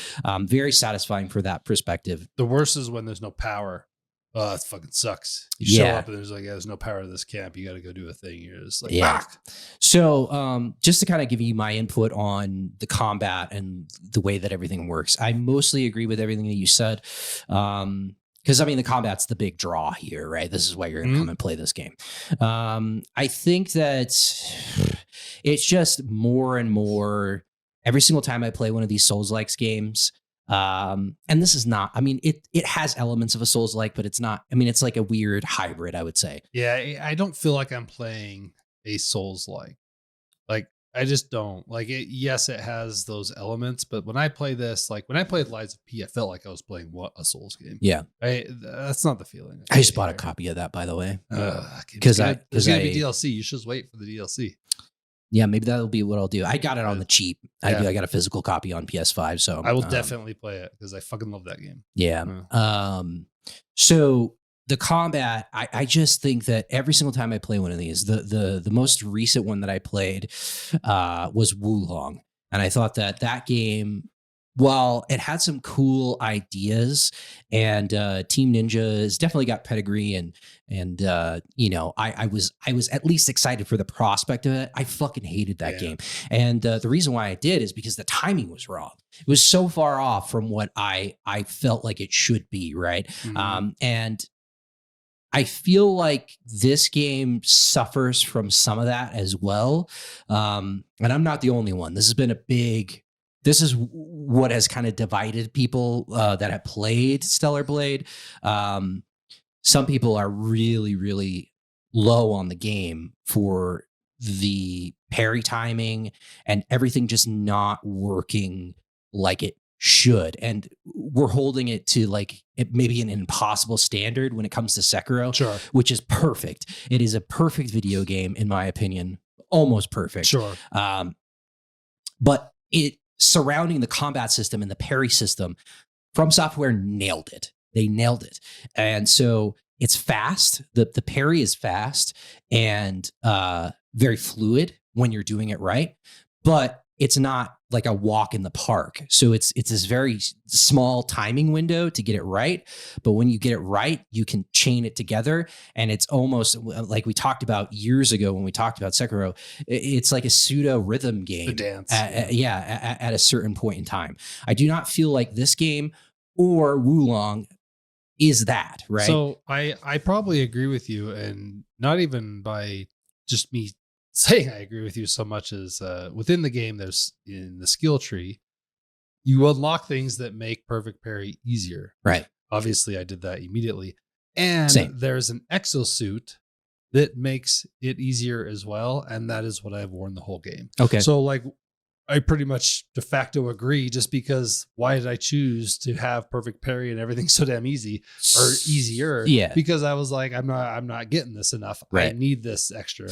B: Very satisfying for that perspective.
A: The worst is when there's no power. Oh, it fucking sucks. You show up and there's no power to this camp. You got to go do a thing. You're just like,
B: So just to kind of give you my input on the combat and the way that everything works, I mostly agree with everything that you said. Because I mean, the combat's the big draw here, right? This is why you're going to come and play this game. I think that it's just more and more every single time I play one of these Souls-like games. And this is not, I mean, it has elements of a Souls-like, but it's not, I mean, it's like a weird hybrid, I would say.
A: Yeah, I don't feel like I'm playing a Souls-like. Like, I just don't. Like, yes, it has those elements, but when I play this, like when I played Lies of P, I felt like I was playing a Souls game.
B: Yeah.
A: That's not the feeling.
B: I just bought a copy of that, by the way.
A: Because there's going to be DLC. You should just wait for the DLC.
B: Yeah, maybe that'll be what I'll do. I got it on the cheap. I got a physical copy on PS5, so
A: I will definitely play it because I fucking love that game.
B: Yeah. So the combat, I just think that every single time I play one of these, the most recent one that I played was Wulong, and I thought that game, while it had some cool ideas, and Team Ninja has definitely got pedigree, and you know, I was at least excited for the prospect of it. I fucking hated that game, and the reason why I did is because the timing was wrong. It was so far off from what I felt like it should be, right? And I feel like this game suffers from some of that as well, and I'm not the only one. This has been this is what has kind of divided people that have played Stellar Blade. Some people are really, really low on the game for the parry timing and everything just not working like it should. And we're holding it to like maybe an impossible standard when it comes to Sekiro, which is perfect. It is a perfect video game, in my opinion, almost perfect. But surrounding the combat system and the parry system, From Software nailed it. They nailed it. And so it's fast. The parry is fast and very fluid when you're doing it right, but it's not like a walk in the park. So it's this very small timing window to get it right. But when you get it right, you can chain it together. And it's almost like we talked about years ago when we talked about Sekiro. It's like a pseudo rhythm game.
A: The dance.
B: At a certain point in time. I do not feel like this game or Wulong is that, right?
A: So I probably agree with you, and not even by just me saying I agree with you so much as within the game, there's in the skill tree, you unlock things that make perfect parry easier.
B: Right.
A: Obviously, I did that immediately. And
B: Same.
A: there's an exosuit that makes it easier as well. And that is what I've worn the whole game.
B: Okay.
A: So like, I pretty much de facto agree, just because why did I choose to have perfect parry and everything so damn easy or easier?
B: Yeah.
A: Because I was like, I'm not getting this enough.
B: Right.
A: I need this extra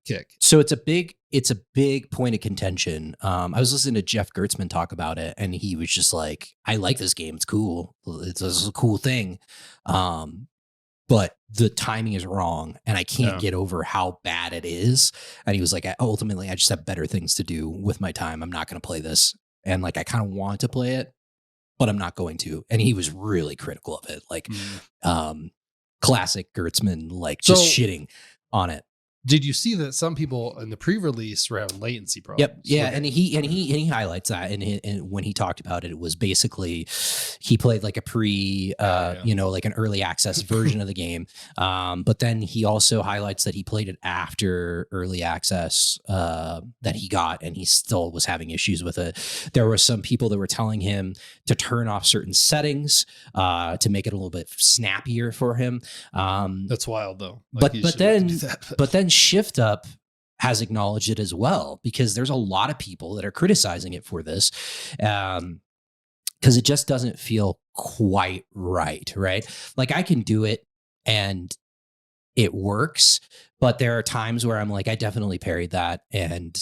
A: kick.
B: So it's a big point of contention. I was listening to Jeff Gertzman talk about it, and he was just like, I like this game. It's cool. It's a cool thing. But the timing is wrong, and I can't get over how bad it is. And he was like, ultimately, I just have better things to do with my time. I'm not going to play this. And like, I kind of want to play it, but I'm not going to. And he was really critical of it. Like, classic Gertzman, like just shitting on it.
A: Did you see that some people in the pre-release were having latency problems?
B: Yep. Yeah,
A: Okay.
B: and he highlights that, and when he talked about it, it was basically he played like a like an early access version of the game, but then he also highlights that he played it after early access that he got, and he still was having issues with it. There were some people that were telling him to turn off certain settings to make it a little bit snappier for him.
A: That's wild though. Like,
B: But then Shift Up has acknowledged it as well, because there's a lot of people that are criticizing it for this, because it just doesn't feel quite right. Like I can do it and it works, but there are times where I'm like, I definitely parried that and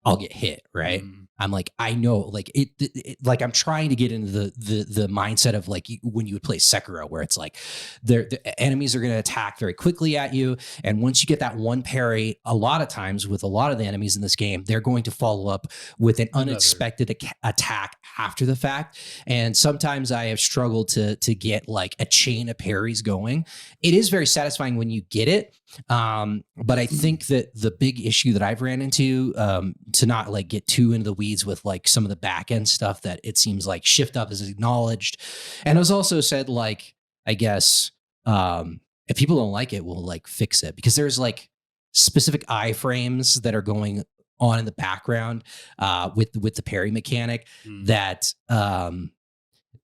B: I'll get hit. Right. I'm like, I know, like it like I'm trying to get into the mindset of like when you would play Sekiro, where it's like the enemies are going to attack very quickly at you. And once you get that one parry, a lot of times with a lot of the enemies in this game, they're going to follow up with an unexpected attack after the fact. And sometimes I have struggled to get like a chain of parries going. It is very satisfying when you get it. But I think that the big issue that I've ran into, to not like get too into the weeds with like some of the back end stuff, that it seems like Shift Up is acknowledged. And it was also said, like, I guess, if people don't like it, we'll like fix it, because there's like specific iframes that are going on in the background, with the parry mechanic that,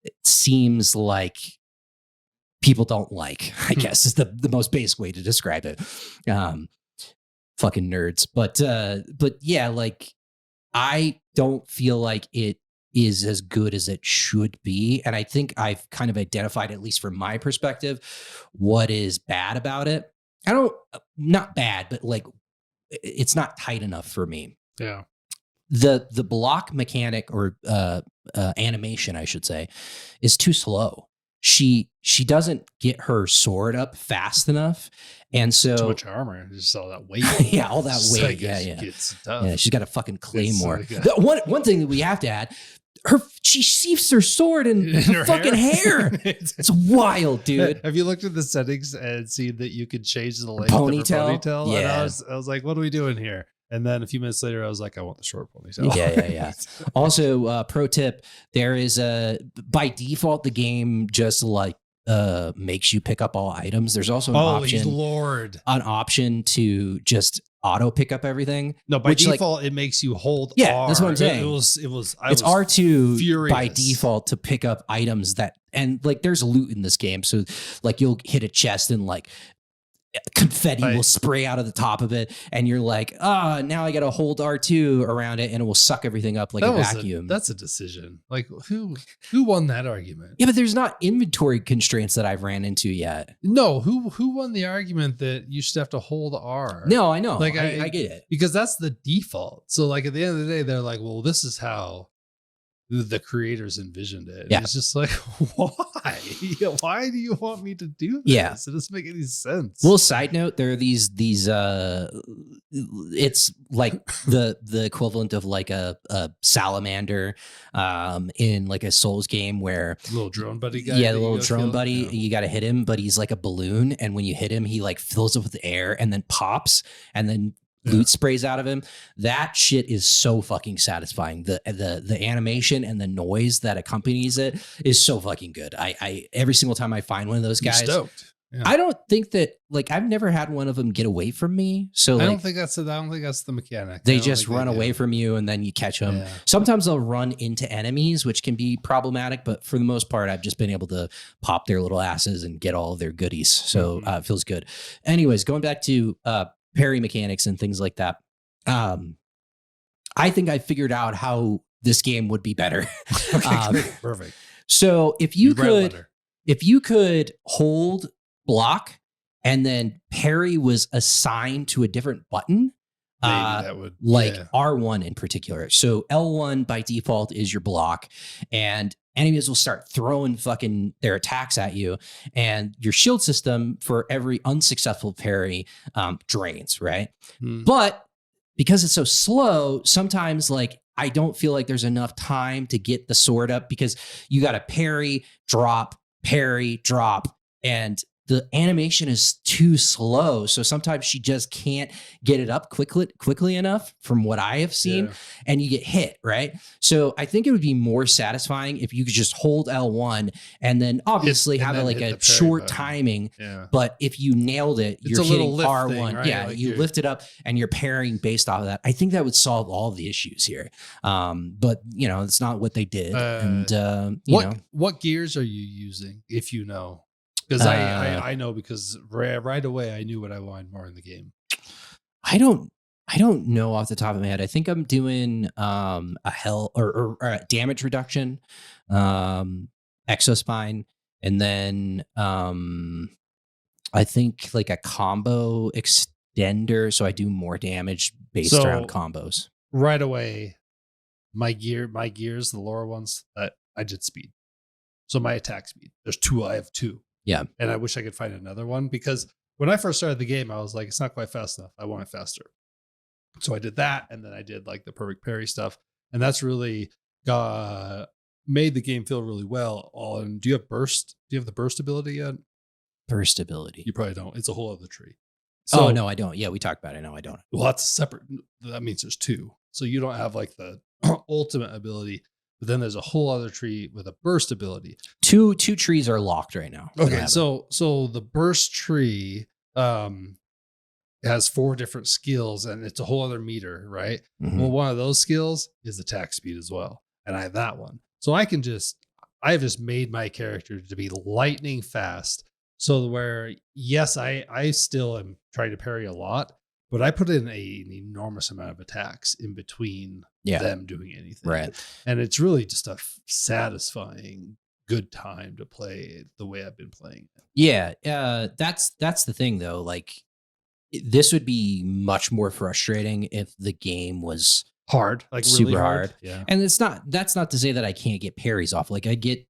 B: it seems like people don't like, I guess is the most basic way to describe it. Fucking nerds. But yeah, like I don't feel like it is as good as it should be. And I think I've kind of identified, at least from my perspective, what is bad about it. Not bad, but like it's not tight enough for me.
A: Yeah.
B: The block mechanic, or animation, I should say, is too slow. She doesn't get her sword up fast enough, and so
A: too much armor, just all that weight.
B: Yeah, all that weight.
A: Like,
B: yeah.
A: It's tough.
B: Yeah, she's got a fucking claymore.
A: Like
B: One thing that we have to add, she sheaths her sword in her fucking hair. It's wild, dude.
A: Have you looked at the settings and seen that you could change the length
B: ponytail?
A: of her ponytail?
B: Yeah.
A: And I was like, what are we doing here? And then a few minutes later, I was like, I want the short ponytail.
B: Yeah. Also, pro tip, there is by default, the game just like makes you pick up all items. There's also an option to just auto pick up everything.
A: No, by default, it makes you hold R.
B: That's what I'm saying.
A: It's
B: R2
A: furious.
B: by default to pick up items and like there's loot in this game. So like you'll hit a chest and like confetti will spray out of the top of it, and you're like, now I gotta hold R2 around it and it will suck everything up like a vacuum.
A: That's a decision. Like who won that argument?
B: Yeah, but there's not inventory constraints that I've ran into yet.
A: No, who won the argument that you should have to hold R?
B: No, I know.
A: Like
B: I get it.
A: Because that's the default. So like at the end of the day, they're like, well, this is how the creators envisioned it.
B: Yeah.
A: It's just like, why? Why do you want me to do this?
B: Yeah.
A: It doesn't make any sense.
B: Well, side note, there are these it's like the equivalent of like a salamander in like a Souls game where
A: little drone buddy guy.
B: Yeah, the little drone buddy, you got to hit him, but he's like a balloon, and when you hit him, he like fills up with air and then pops, and then loot sprays out of him. That shit is so fucking satisfying. The animation and the noise that accompanies it is so fucking good. I every single time I find one of those guys,
A: stoked. Yeah.
B: I don't think that, like, I've never had one of them get away from me. So like,
A: I don't think that's the mechanic.
B: They just run away from you and then you catch them.
A: Yeah.
B: Sometimes they'll run into enemies, which can be problematic, but for the most part, I've just been able to pop their little asses and get all of their goodies. So it feels good. Anyways, going back to parry mechanics and things like that. I think I figured out how this game would be better.
A: Okay, great. Perfect.
B: So if you could hold block and then parry was assigned to a different button,
A: maybe that would,
B: like R1 in particular. So L1 by default is your block, and enemies will start throwing fucking their attacks at you, and your shield system for every unsuccessful parry drains, right? But because it's so slow, sometimes like I don't feel like there's enough time to get the sword up because you got to parry, drop, and the animation is too slow. So sometimes she just can't get it up quickly enough from what I have seen, and you get hit, right? So I think it would be more satisfying if you could just hold L1 and then obviously have a short timing. Yeah. But if you nailed it, you're hitting R1. Thing, right? Yeah, like you lift it up and you're parrying based off of that. I think that would solve all the issues here. But you know, it's not what they did.
A: What gears are you using, if you know? Because I know, because right away I knew what I wanted more in the game.
B: I don't know off the top of my head. I think I'm doing a hell or a damage reduction, exospine, and then I think like a combo extender, so I do more damage based around combos.
A: Right away, my gears, the lower ones, I did speed. So my attack speed. I have two.
B: Yeah.
A: And I wish I could find another one, because when I first started the game, I was like, it's not quite fast enough. I want it faster. So I did that. And then I did like the perfect parry stuff. And that's really made the game feel really well. Do you have burst? Do you have the burst ability yet?
B: Burst ability?
A: You probably don't. It's a whole other tree.
B: So, no, I don't. Yeah, we talked about it. No, I don't.
A: Well, that's separate. That means there's two. So you don't have like the ultimate ability. But then there's a whole other tree with a burst ability.
B: Two trees are locked right now.
A: Okay, so the burst tree has 4 different skills, and it's a whole other meter, right? Mm-hmm. Well, one of those skills is attack speed as well, and I have that one. So I've just made my character to be lightning fast. So where, yes, I still am trying to parry a lot, but I put in an enormous amount of attacks in between them doing anything.
B: Right.
A: And it's really just a satisfying, good time to play it the way I've been playing it.
B: Yeah. That's the thing, though. Like, this would be much more frustrating if the game was
A: hard, like
B: super
A: really
B: hard.
A: Yeah.
B: And that's not to say that I can't get parries off. Like, I get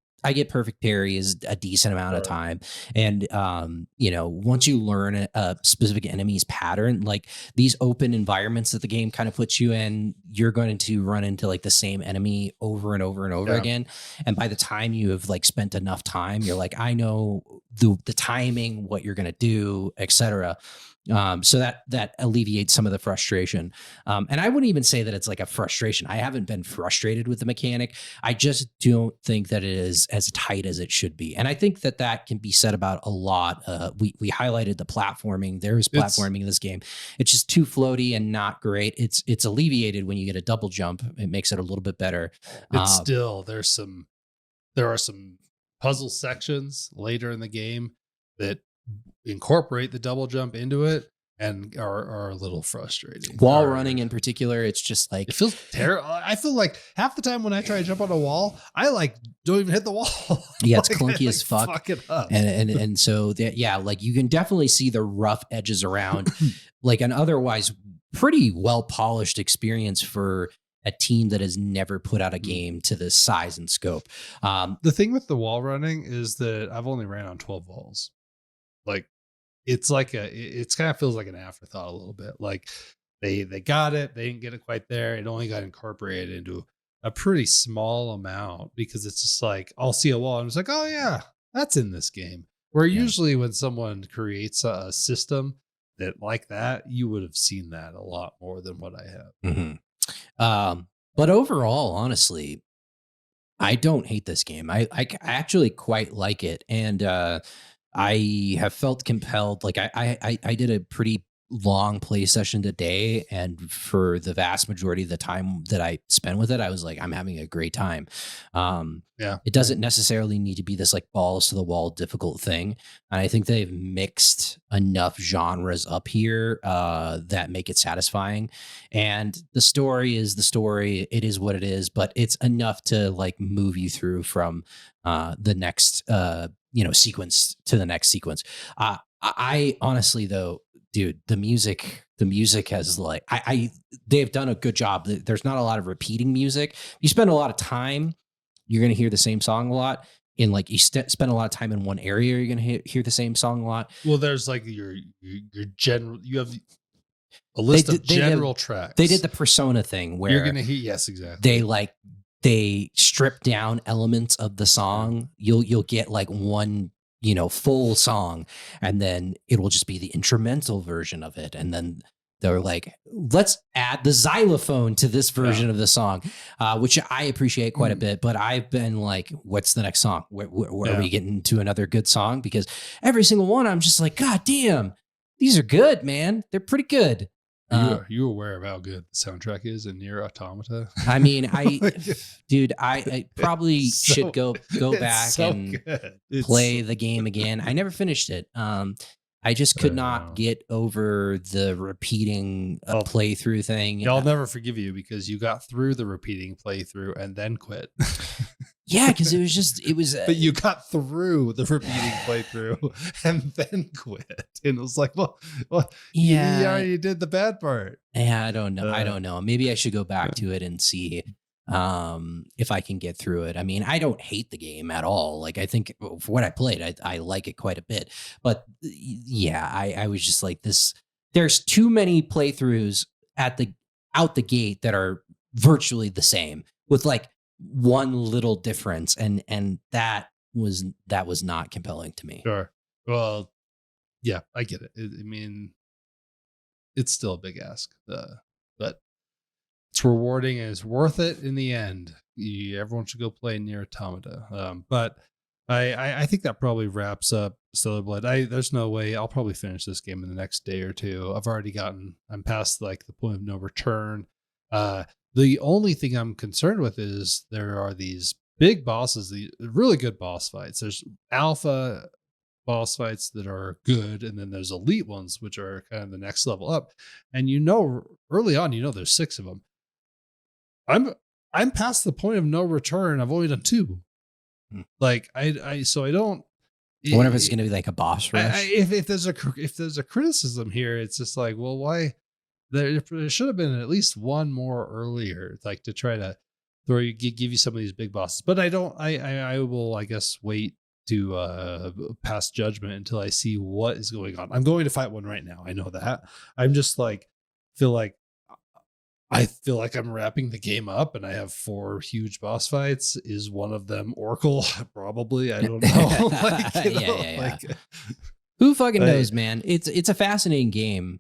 B: perfect parries a decent amount of time. And, once you learn a specific enemy's pattern, like these open environments that the game kind of puts you in, you're going to run into like the same enemy over and over and over again. And by the time you have like spent enough time, you're like, I know the timing, what you're going to do, etc. So that alleviates some of the frustration. And I wouldn't even say that it's like a frustration. I haven't been frustrated with the mechanic. I just don't think that it is as tight as it should be. And I think that can be said about a lot. We highlighted the platforming. There is platforming in this game. It's just too floaty and not great. It's alleviated when you get a double jump. It makes it a little bit better.
A: It's still, there are some puzzle sections later in the game that incorporate the double jump into it and are a little frustrating.
B: Wall running in particular, it's just like,
A: it feels terrible. I feel like half the time when I try to jump on a wall, I like don't even hit the wall.
B: Yeah, it's clunky as fuck.
A: Fuck it up.
B: And so like you can definitely see the rough edges around like an otherwise pretty well polished experience for a team that has never put out a game to this size and scope.
A: The thing with the wall running is that I've only ran on 12 walls. Like it's like it's kind of feels like an afterthought a little bit. Like they got it, they didn't get it quite there. It only got incorporated into a pretty small amount because it's just like I'll see a wall and it's like, oh yeah, that's in this game. Where usually when someone creates a system that like that, you would have seen that a lot more than what I have.
B: Mm-hmm. But overall, honestly, I don't hate this game. I actually quite like it, and I have felt compelled. Like I did a pretty long play session today, and for the vast majority of the time that I spent with it, I was like, I'm having a great time. It doesn't necessarily need to be this like balls to the wall difficult thing, and I think they've mixed enough genres up here that make it satisfying. And the story is the story; it is what it is, but it's enough to like move you through from the next sequence to the next sequence. I honestly though, dude, the music has like they've done a good job. There's not a lot of repeating music. You spend a lot of time, you're going to hear the same song a lot. In like you spend a lot of time in one area, you're going to hear the same song a lot.
A: Well, there's like your general. You have a list of general tracks.
B: They did the Persona thing where
A: you're going to hear. Yes, exactly.
B: They strip down elements of the song. You'll get like one full song, and then it will just be the instrumental version of it, and then they're like, let's add the xylophone to this version of the song, which I appreciate quite a bit. But I've been like, what's the next song? Where are we getting to another good song? Because every single one, I'm just like, God damn, these are good, man. They're pretty good.
A: Are you aware of how good the soundtrack is in Nier Automata?
B: I mean, I probably should go back and play the game again. I never finished it. I just could not get over the repeating playthrough thing.
A: I'll never forgive you because you got through the repeating playthrough and then quit.
B: Yeah, because it was.
A: But you got through the repeating playthrough and then quit, and it was like, well, you already did the bad part.
B: Yeah, I don't know. Maybe I should go back to it and see if I can get through it. I mean, I don't hate the game at all. Like, I think for what I played, I like it quite a bit. But yeah, I was just like this. There's too many playthroughs out the gate that are virtually the same with like one little difference, and that was not compelling to me.
A: Sure. Well, yeah, I get it. I mean, it's still a big ask, but it's rewarding and it's worth it in the end. Everyone should go play Nier Automata. But I think that probably wraps up Stellar Blood. There's no way I'll probably finish this game in the next day or two. I'm past like the point of no return. The only thing I'm concerned with is there are these big bosses, the really good boss fights. There's alpha boss fights that are good, and then there's elite ones, which are kind of the next level up. And early on, there's 6 of them. I'm past the point of no return. I've only done 2. Like I don't.
B: I wonder if it's going to be like a boss rush.
A: If there's a criticism here, it's just like, well, why? There should have been at least one more earlier, like to try to give you some of these big bosses. But I don't. I will, I guess, wait to pass judgment until I see what is going on. I'm going to fight one right now. I know that. I'm just like feel like I'm wrapping the game up, and I have 4 huge boss fights. Is one of them Oracle? Probably. I don't know.
B: Who fucking knows, man? It's a fascinating game.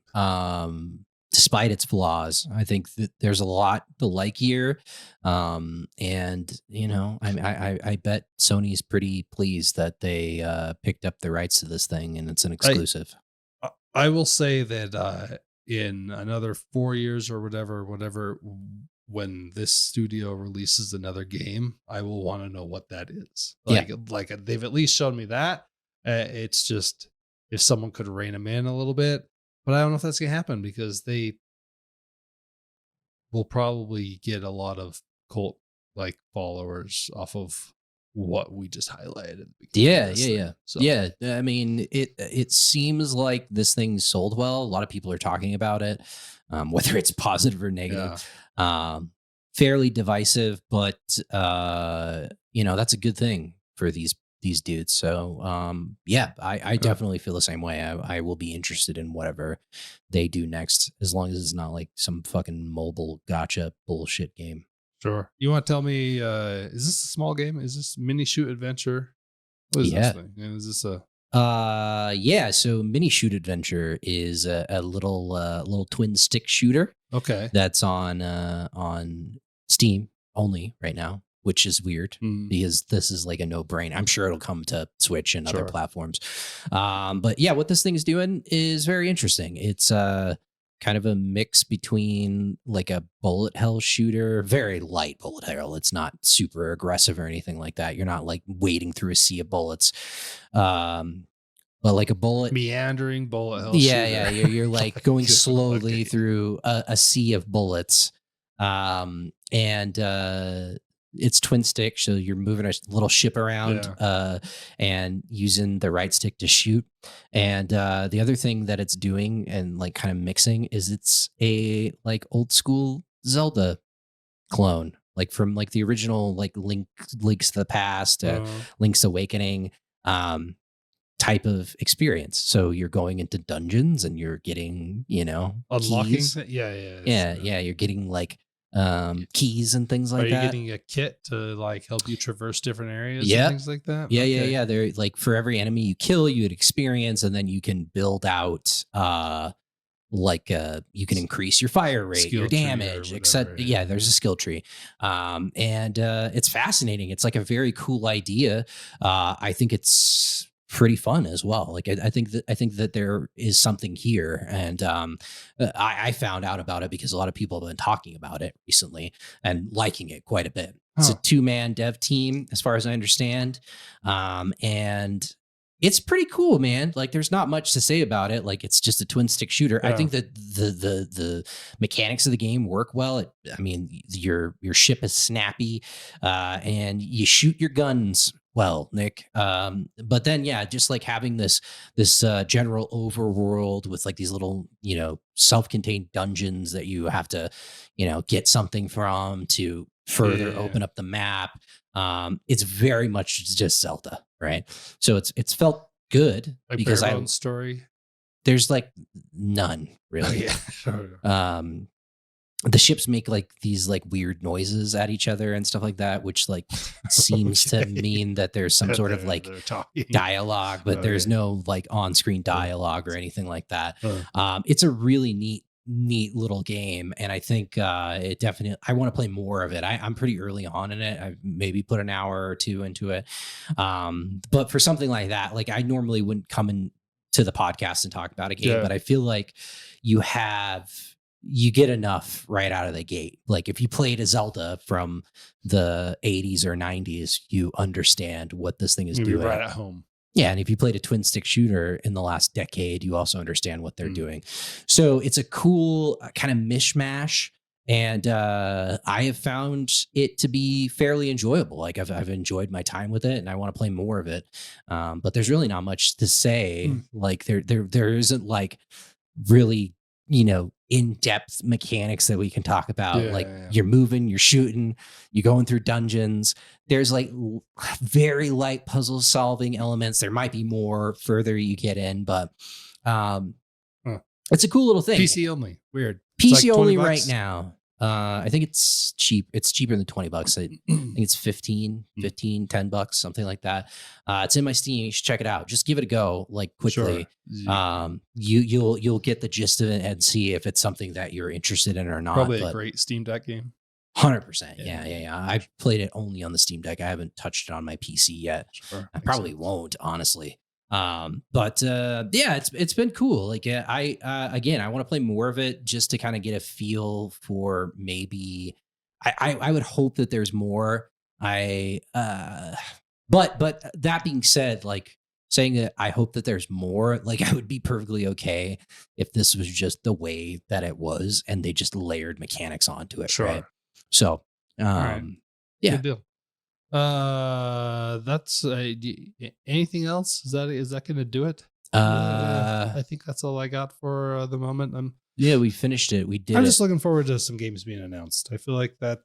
B: Despite its flaws, I think that there's a lot to like here. And I bet Sony's pretty pleased that they picked up the rights to this thing, and it's an exclusive.
A: I will say that in another 4 years or whatever, when this studio releases another game, I will want to know what that is. Like they've at least shown me that. It's just if someone could rein them in a little bit. But I don't know if that's going to happen because they will probably get a lot of cult like followers off of what we just highlighted.
B: Yeah. So. Yeah. I mean, it seems like this thing sold well. A lot of people are talking about it, whether it's positive or negative. fairly divisive, but that's a good thing for these dudes. So yeah, I definitely feel the same way. I will be interested in whatever they do next, as long as it's not like some fucking mobile gotcha bullshit game.
A: Sure. You want to tell me, is this a small game? Is this mini shoot adventure? What is this thing? And is this a
B: yeah, so Mini Shoot Adventure is a little twin stick shooter
A: okay?
B: that's on Steam only right now, which is weird because this is like a no-brainer. I'm sure it'll come to Switch and other platforms. But yeah, what this thing is doing is very interesting. It's kind of a mix between like a bullet hell shooter, very light bullet hell. It's not super aggressive or anything like that. You're not like wading through a sea of bullets. But like a bullet
A: meandering bullet hell
B: yeah,
A: shooter.
B: yeah, you're like going slowly through a sea of bullets. And it's twin stick, so you're moving a little ship around and using the right stick to shoot. And the other thing that it's doing and like kind of mixing is it's a like old school Zelda clone, like from like the original like Links to the Past, Link's Awakening type of experience. So you're going into dungeons and you're getting,
A: unlocking
B: keys. Yeah, you're getting like keys and things like that.
A: Are you getting a kit to like help you traverse different areas and things like that?
B: Yeah. They're like for every enemy you kill, you would experience, and then you can build out you can increase your fire rate,
A: skill
B: your damage, etc. Yeah, there's a skill tree. And it's fascinating. It's like a very cool idea. I think it's pretty fun as well. Like I think that there is something here, and I found out about it because a lot of people have been talking about it recently and liking it quite a bit. It's a 2-man dev team, as far as I understand, and it's pretty cool, man. Like there's not much to say about it. Like it's just a twin stick shooter. I think that the mechanics of the game work well. Your ship is snappy, and you shoot your guns well, Nick. But then just like having this general overworld with like these little, self-contained dungeons that you have to, get something from to further open up the map. It's very much just Zelda, right? So it's felt good
A: like
B: because
A: I own story.
B: There's like none really. The ships make like these like weird noises at each other and stuff like that, which like seems to mean that there's some sort of like dialogue, but there's no like on-screen dialogue or anything like that. It's a really neat little game, and I think it definitely I want to play more of it. I'm pretty early on in it. I've maybe put an hour or two into it, but for something like that, like I normally wouldn't come in to the podcast and talk about a game, but I feel like you get enough right out of the gate. Like if you played a Zelda from the 80s or 90s, you understand what this thing is doing
A: right at home.
B: Yeah, and if you played a twin stick shooter in the last decade, you also understand what they're doing. So it's a cool kind of mishmash, and I have found it to be fairly enjoyable. Like I've enjoyed my time with it, and I want to play more of it. But there's really not much to say. Like there isn't like really in-depth mechanics that we can talk about. You're moving, you're shooting, you're going through dungeons. There's like very light puzzle solving elements. There might be more further you get in, but it's a cool little thing.
A: PC only. Weird.
B: PC like only right now. I think it's cheap. It's cheaper than $20. I think it's 15, $10, something like that. It's in my Steam. You should check it out. Just give it a go, like quickly. Sure. You'll get the gist of it and see if it's something that you're interested in or not.
A: Probably a great Steam Deck game.
B: 100%. Yeah. I've played it only on the Steam Deck. I haven't touched it on my PC yet. Sure. I probably won't, honestly. It's been cool. Like I want to play more of it just to kind of get a feel for maybe I would hope that there's more. But that being said, like saying that I hope that there's more, like I would be perfectly okay if this was just the way that it was and they just layered mechanics onto it. Sure. Right? So
A: right. Good deal. That's anything else? Is that going to do it? I think that's all I got for the moment.
B: Yeah, we finished it. We did.
A: I'm just looking forward to some games being announced. I feel like I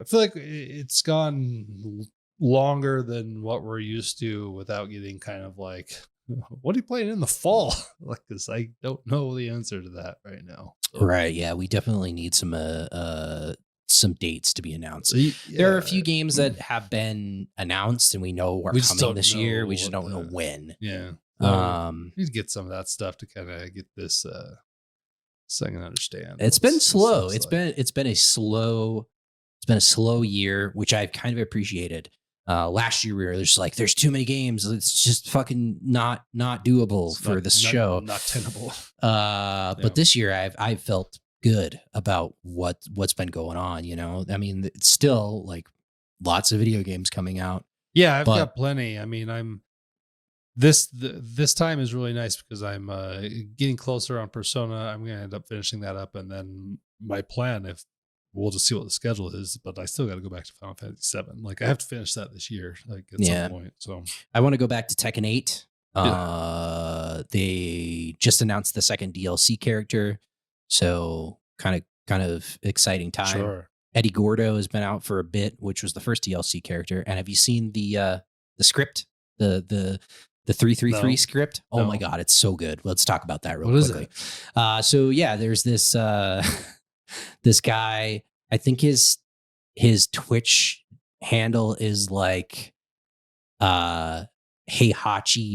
A: feel like it's gone longer than what we're used to without getting kind of like, what are you playing in the fall? Like, because I don't know the answer to that right now. So.
B: Right. Yeah, we definitely need some dates to be announced.
A: Yeah.
B: There are a few games that have been announced and we know are coming this year. We just don't know when.
A: Yeah. Need to get some of that stuff to kind of get this so I can understand.
B: It's been slow. It's been a slow year, which I've kind of appreciated. Last year we were just like, there's too many games. It's just fucking not doable for this show.
A: Not tenable.
B: But this year I've felt good about what's been going on. You know, I mean, it's still like lots of video games coming out.
A: Yeah, I've got plenty. I mean, this time is really nice because I'm getting closer on Persona. I'm going to end up finishing that up, and then my plan, if we'll just see what the schedule is, but I still got to go back to Final Fantasy VII. Like, I have to finish that this year, like at some point. So
B: I want to go back to Tekken 8. They just announced the second DLC character, so kind of exciting time.
A: Sure.
B: Eddie Gordo has been out for a bit, which was the first DLC character. And have you seen the script, the 333 script? Oh my God, it's so good. Let's talk about that real quickly. So yeah, there's this this guy. I think his Twitch handle is like Heihachi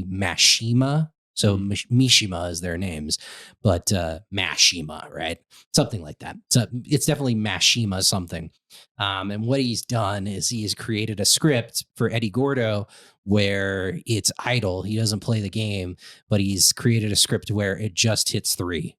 B: Mashima. So Mishima is their names, but Mashima, right? Something like that. So it's definitely Mashima something. And what he's done is he has created a script for Eddie Gordo where it's idle. He doesn't play the game, but he's created a script where it just hits 3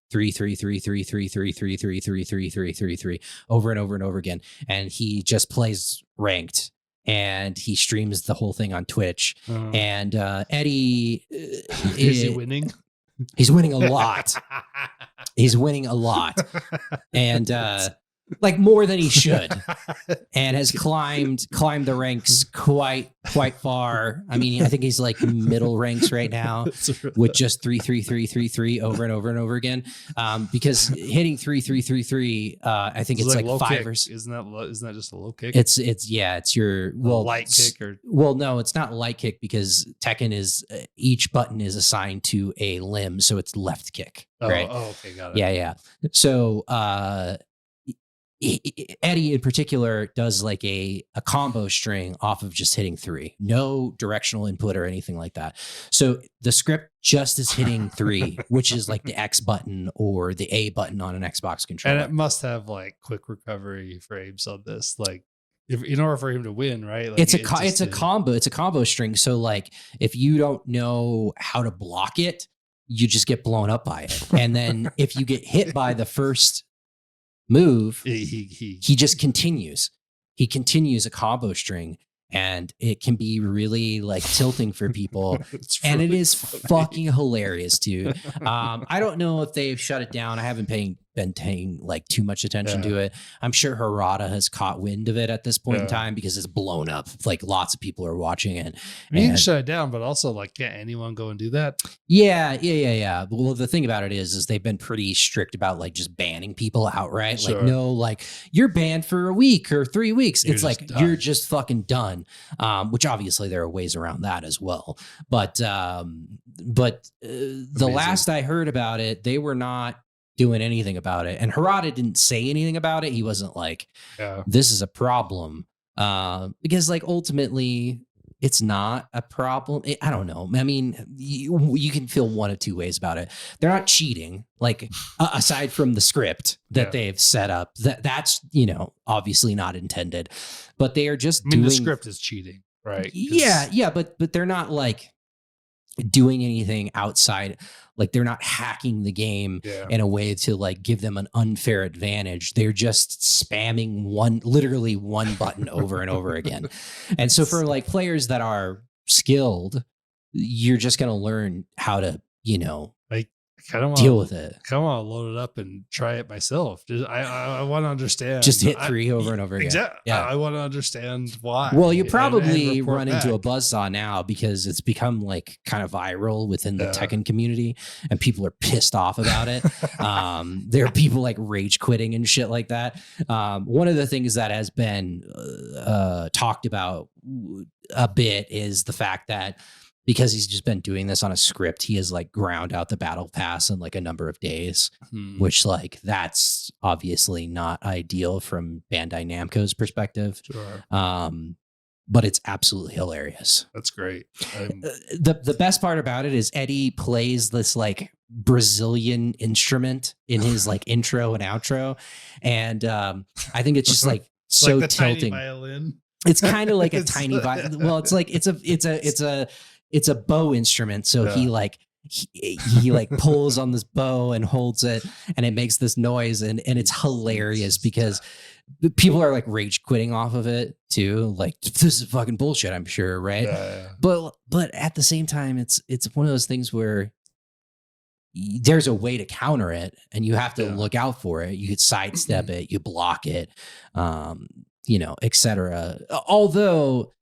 B: over and over and over again. And he just plays ranked. And he streams the whole thing on Twitch. And Eddie
A: is he winning?
B: He's winning a lot. He's winning a lot, and like more than he should, and has climbed the ranks quite far. I mean, I think he's like middle ranks right now with just 3 over and over and over again. Because hitting 3, I think it's like 5
A: kick.
B: or
A: isn't that just a low kick?
B: It's your
A: light kick or
B: no, it's not light kick because Tekken is each button is assigned to a limb, so it's left kick. Right?
A: Oh, okay, got it.
B: Yeah. So Eddie in particular does like a combo string off of just hitting 3, no directional input or anything like that. So the script just is hitting 3, which is like the X button or the A button on an Xbox controller.
A: And it must have like quick recovery frames on this, like in order for him to win, right? Like
B: it's a combo string. So like if you don't know how to block it, you just get blown up by it. And then if you get hit by the first move, he just continues. He continues a combo string, and it can be really like tilting for people. And it is fucking hilarious, dude. I don't know if they've shut it down. I haven't been paying like too much attention to it. I'm sure Harada has caught wind of it at this point in time because it's blown up. Like lots of people are watching it.
A: You can shut it down, but also like, can't anyone go and do that?
B: Yeah. Well, the thing about it is they've been pretty strict about like just banning people outright. Sure. Like, no, like you're banned for a week or 3 weeks. It's like, you're just fucking done. Which obviously there are ways around that as well. But the last I heard about it, they were not doing anything about it. And Harada didn't say anything about it. He wasn't like, this is a problem. Because like ultimately it's not a problem. I don't know. I mean, you can feel one of two ways about it. They're not cheating, like aside from the script that they've set up. That's, obviously not intended, but they are just doing
A: the script is cheating, right?
B: Yeah. But they're not like doing anything outside. Like they're not hacking the game in a way to like give them an unfair advantage. They're just spamming literally one button over and over again. And so for like players that are skilled, you're just going to learn how to,
A: like kind of
B: deal with it.
A: Come on, load it up and try it myself. I want to understand.
B: Just hit 3 over and over again.
A: Exactly. Yeah, I want to understand why.
B: Well, you probably
A: and
B: run into a
A: back.
B: buzzsaw now because it's become like kind of viral within the
A: Yeah.
B: Tekken community, and people are pissed off about it. There are people like rage quitting and shit like that. One of the things that has been talked about a bit is the fact that because he's just been doing this on a script, he has like ground out the battle pass in like a number of days, which like that's obviously not ideal from Bandai Namco's perspective.
A: Sure.
B: But it's absolutely hilarious.
A: That's great.
B: The best part about it is Eddie plays this like Brazilian instrument in his like intro and outro, and I think it's just like so
A: like the
B: tilting.
A: Tiny violin.
B: It's kind of like a tiny violin. Well, it's like it's a bow instrument. So he like he like pulls on this bow and holds it, and it makes this noise, and it's hilarious because people are like rage quitting off of it too. Like, this is fucking bullshit, I'm sure, right?
A: Yeah.
B: But at the same time, it's one of those things where there's a way to counter it, and you have to look out for it. You could sidestep it, you block it, etc. Although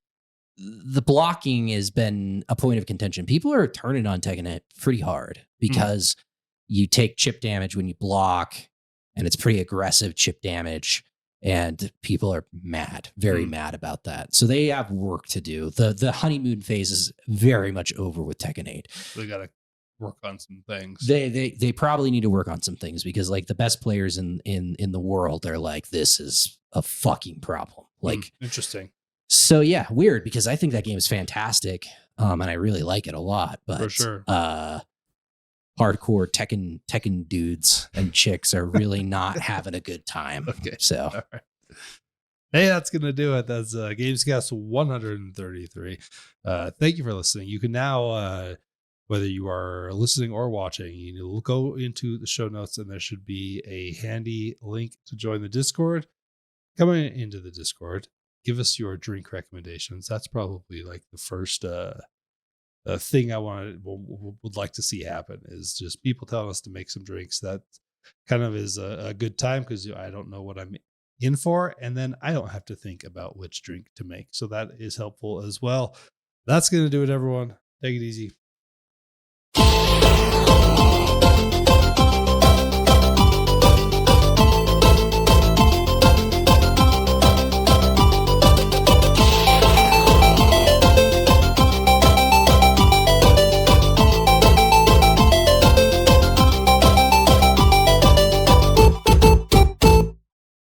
B: the blocking has been a point of contention. People are turning on Tekken pretty hard because you take chip damage when you block, and it's pretty aggressive chip damage, and people are mad, very mad about that. So they have work to do. The honeymoon phase is very much over with Tekken 8.
A: They got to work on some things.
B: They probably need to work on some things because like the best players in the world are like, this is a fucking problem. Like,
A: interesting.
B: So yeah, weird because I think that game is fantastic, and I really like it a lot. But
A: For sure.
B: Hardcore Tekken dudes and chicks are really not having a good time.
A: Okay.
B: So,
A: all right. Hey, that's gonna do it. That's Gamescast 133. Thank you for listening. You can now, whether you are listening or watching, you go into the show notes, and there should be a handy link to join the Discord. Coming into the Discord, give us your drink recommendations. That's probably like the first thing I would like to see happen is just people telling us to make some drinks. That kind of is a good time because I don't know what I'm in for, and then I don't have to think about which drink to make. So that is helpful as well. That's going to do it, everyone. Take it easy.